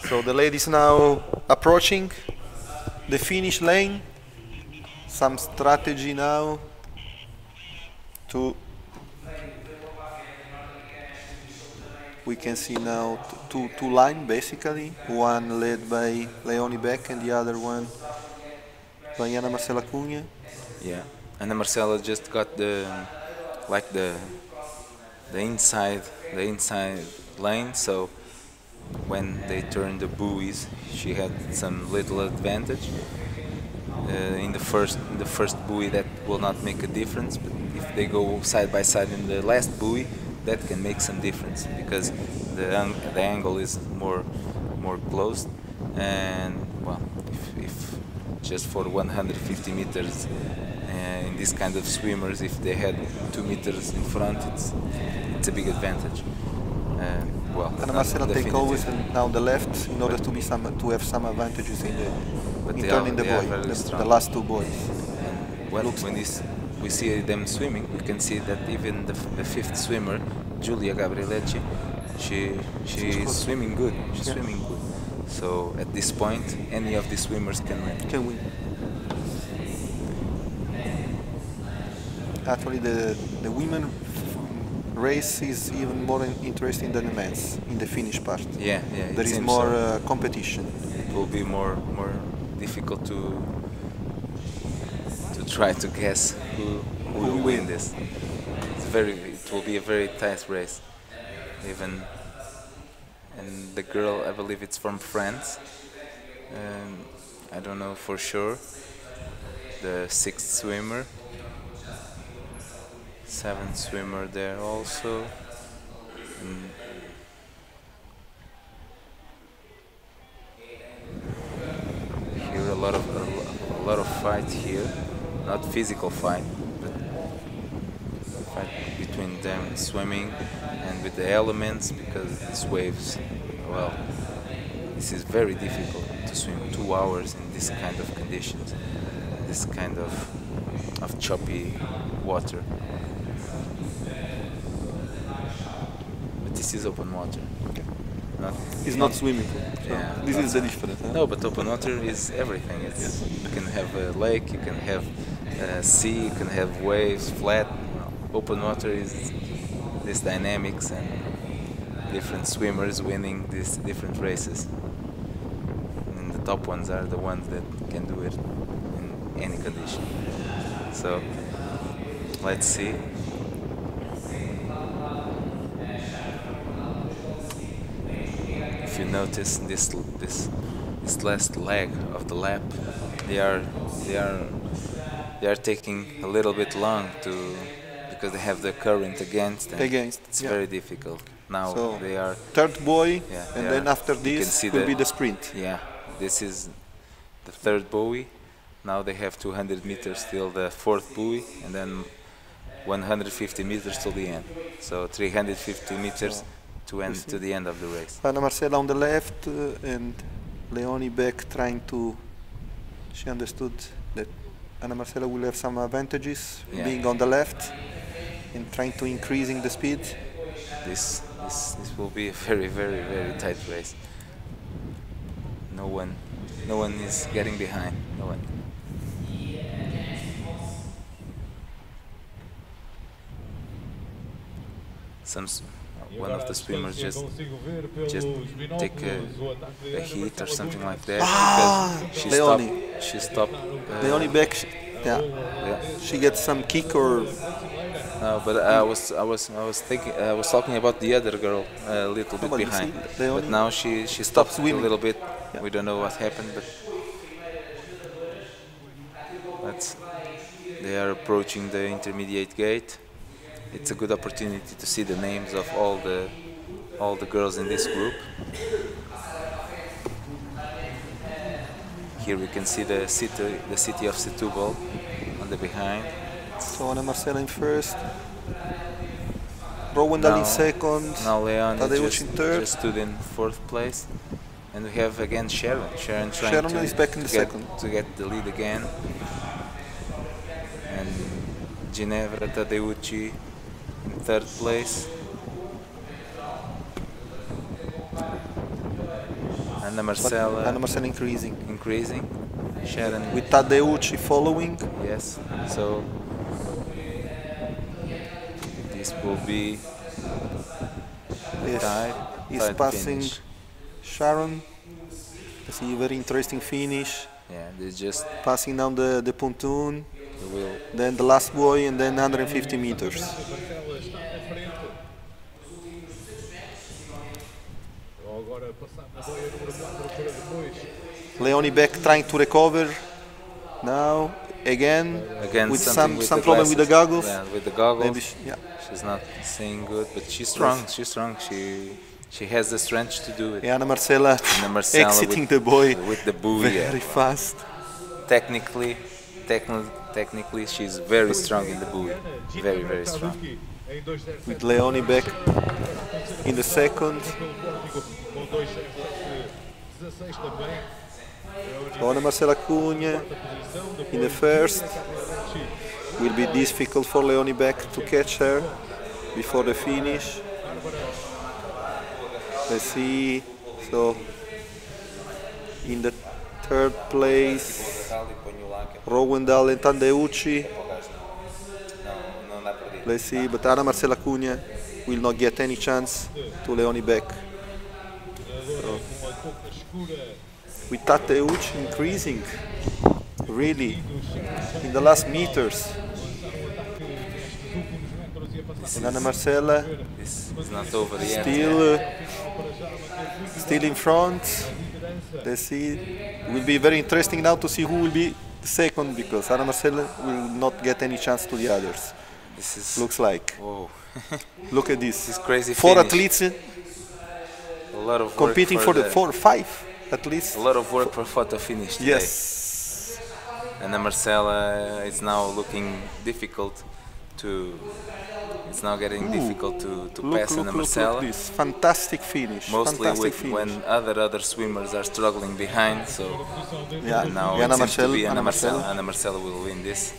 So the ladies now approaching the finish lane. Some strategy now to, we can see now two lines basically, one led by Leonie Beck and the other one by Ana Marcela Cunha. Yeah, Ana Marcela just got the inside lane, so when they turned the buoys, she had some little advantage. In the first buoy, that will not make a difference, but if they go side by side in the last buoy, that can make some difference because the angle is more closed, and well, if just for 150 meters in this kind of swimmers, if they had 2 meters in front, it's a big advantage. Well, Ana Marcela take always now the left in order to have some advantages in turning the buoy, the last two buoys. And when we see them swimming, we can see that even the fifth swimmer, Giulia Gabrieletti, she's swimming good. She's swimming good. So at this point, any of the swimmers can win. Actually, the women race is even more interesting than the men's in the finish part. Yeah. There is more competition. It will be more difficult to try to guess who will win this. It will be a very tight race. And the girl, I believe it's from France. I don't know for sure. The sixth swimmer. Seventh swimmer there also. And here a lot of fight here, not physical fight, but fight between them swimming and with the elements, because these waves, well, this is very difficult to swim 2 hours in this kind of conditions, this kind of choppy water. But this is open water. It's not swimming pool. So yeah, this is the difference. Huh? No, but open water is everything. You can have a lake, you can have a sea, you can have waves, flat. Open water is this dynamics and different swimmers winning these different races. And the top ones are the ones that can do it in any condition. So let's see. If you notice this last leg of the lap, they are taking a little bit long because they have the current against them. It's very difficult. Now so they are third buoy, and then after this will be the sprint. Yeah, this is the third buoy. Now they have 200 meters till the fourth buoy, and then 150 meters till the end. So 350 meters to the end of the race. Ana Marcela on the left and Leonie Beck trying to. She understood that Ana Marcela will have some advantages being on the left and trying to increasing the speed. This will be a very, very, very tight race. No one is getting behind. No one. One of the swimmers just take a heat or something like that. She stopped. Leonie Beck, she gets some kick or. No, but I was talking about the other girl a little bit behind. But now she stopped a little bit. Yeah. We don't know what happened, but they are approaching the intermediate gate. It's a good opportunity to see the names of all the girls in this group. Here we can see the city of Setúbal on the behind. So Ana Marcela in first, Rowendal in second, now Leonie Tadeusz in third. Just stood in fourth place. And we have again Sharon Sharon is back in the second to get the lead again. And Ginevra Tadeucci in third place. Anna Marcela Anna Marcela increasing. Sharon With Tadeucci following. yes, so this will be Yes. tied, He's tied passing finish. Sharon. See, very interesting finish. Yeah, they just Passing down the pontoon. will Then the last buoy and then 150 meters. Marcela está na frente. Vou agora passar na boia número 4 para depois. Leonie Beck trying to recover. Now again again with something with some the problem with the glasses. goggles. Yeah, with the goggles. Maybe yeah. She's not seeing good, but she's strong. She's strong. She has the strength to do it. Anna Marcela Anna Marcela exiting with, the buoy with the buoy. Yeah. very fast. Technically, she's very strong in the buoy. Very, very strong. With Leonie Beck in the second. Anna Marcela Cunha in the first. Will be difficult for Leonie Beck to catch her before the finish. Let's see. So in the third place, Rowendal and Tadeucci. Let's see, but Anna Marcela Cunha will not get any chance to Leonie Beck. So, with Tadeucci increasing, really, in the last meters. And Anna Marcela This is not over yet. still in front. Let's see. It will be very interesting now to see who will be the second, because Anna Marcela will not get any chance to the others. This is Looks like. whoa. Look at this. This is crazy. Four finish. athletes A lot of work competing for the five at a least. lot of work for photo finish today. Yes. Anna Marcela is now looking difficult to. It's now getting difficult to pass Anna Marcela. This fantastic finish. Mostly fantastic with finish. when other swimmers are struggling behind. So Yeah, now Anna it seems Marcela, to be Anna Marcela. Anna Marcela will win this.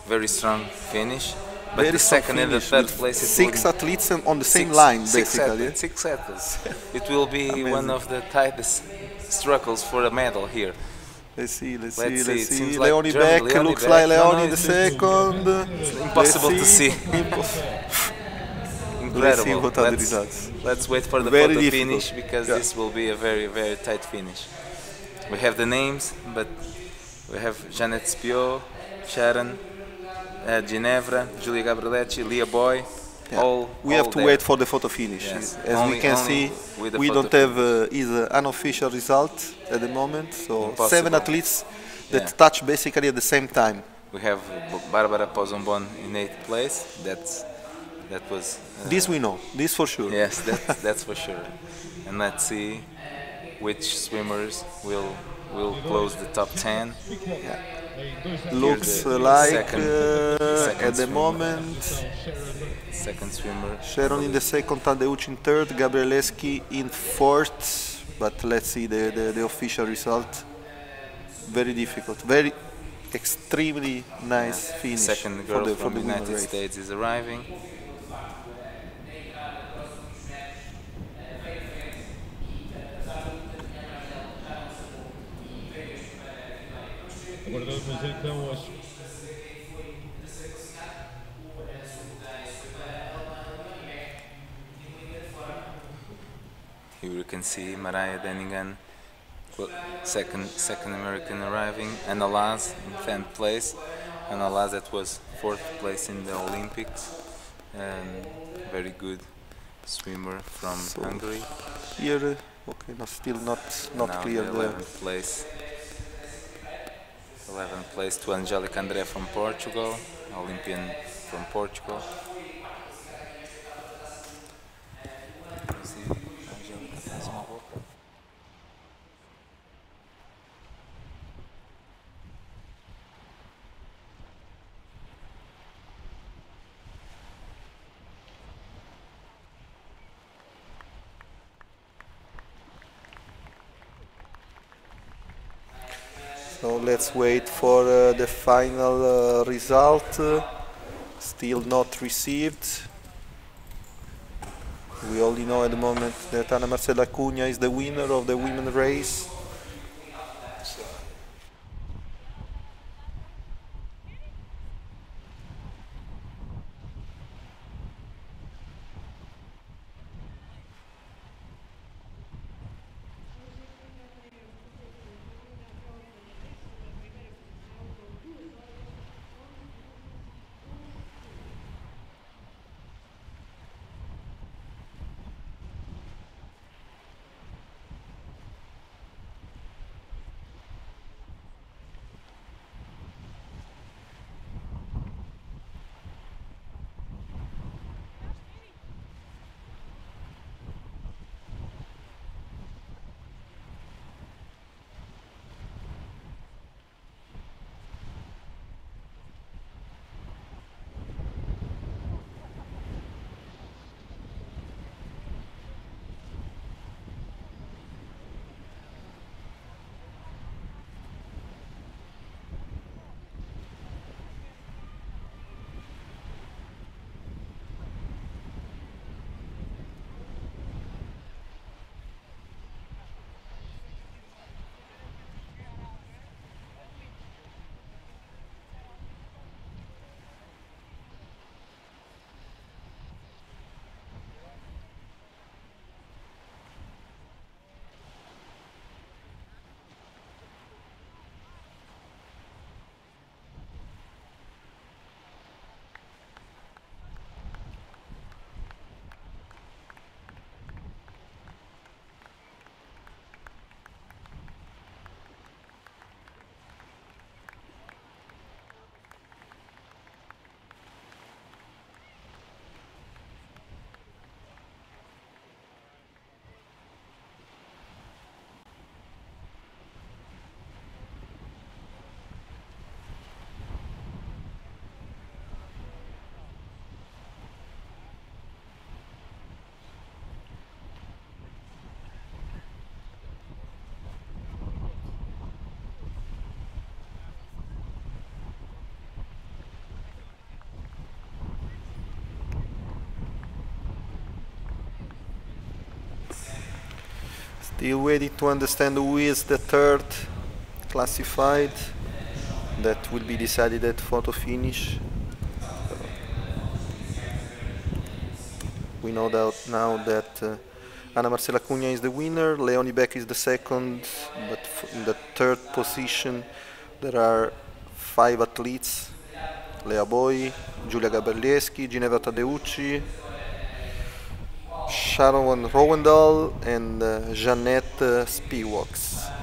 Very strong finish. But Very the strong second and the finish third with place it six will, athletes on the same six- line, six basically. athletes, 6 athletes. It will be Amazing. one of the tightest struggles for a medal here. Let's see. Let's see, it Let's see. seems like Leonie Germany, Beck Leonie looks Beck. like No, Leonie no, in the it's- second. impossible Let's to see. Let's see Incredible. what are the results. Let's wait for the Very photo difficult. finish because Yeah. this will be a very, very tight finish. We have the names, but we have Janet Spiot, Sharon, Ginevra, Julia Gabrieletti, Leah Boy. Yeah. All We all have to there. wait for the photo finish. Yes. As Only- we can only see, with the we photo don't have either unofficial result at the moment. So Impossible. 7 athletes that Yeah. touch basically at the same time. We have Barbara Pozombon in 8th place. That was This we know. This for sure. yes, that's for sure. And let's see which swimmers will close the top 10. Looks the like second at the swimmer. moment Second swimmer. Sharon in the second, Tadeucci in third, Gabrielewski in fourth. But let's see the official result. Very difficult. Very extremely nice finish. Second girl for from the the women United race. States is arriving. Aguardamos então as Here you can see Mariah Denningham, second American arriving. Anna Laz in 10th place. Anna Laz that was 4th place in the Olympics. Very good swimmer from So, Hungary. Here, okay, no, still not Now clear. the 11th place. 11th place to Angélica André from Portugal, Olympian from Portugal. So let's wait for the final result. Still not received. We only know at the moment that Ana Marcela Cunha is the winner of the women's race. Still waiting to understand who is the third classified. That will be decided at photo finish. We know that now that Ana Marcela Cunha is the winner, Leonie Beck is the second, but in the third position there are 5 athletes: Lea Boy, Giulia Gabrielski, Ginevra Tadeucci, Sharon Rowendal and Jeanette Spiewaks.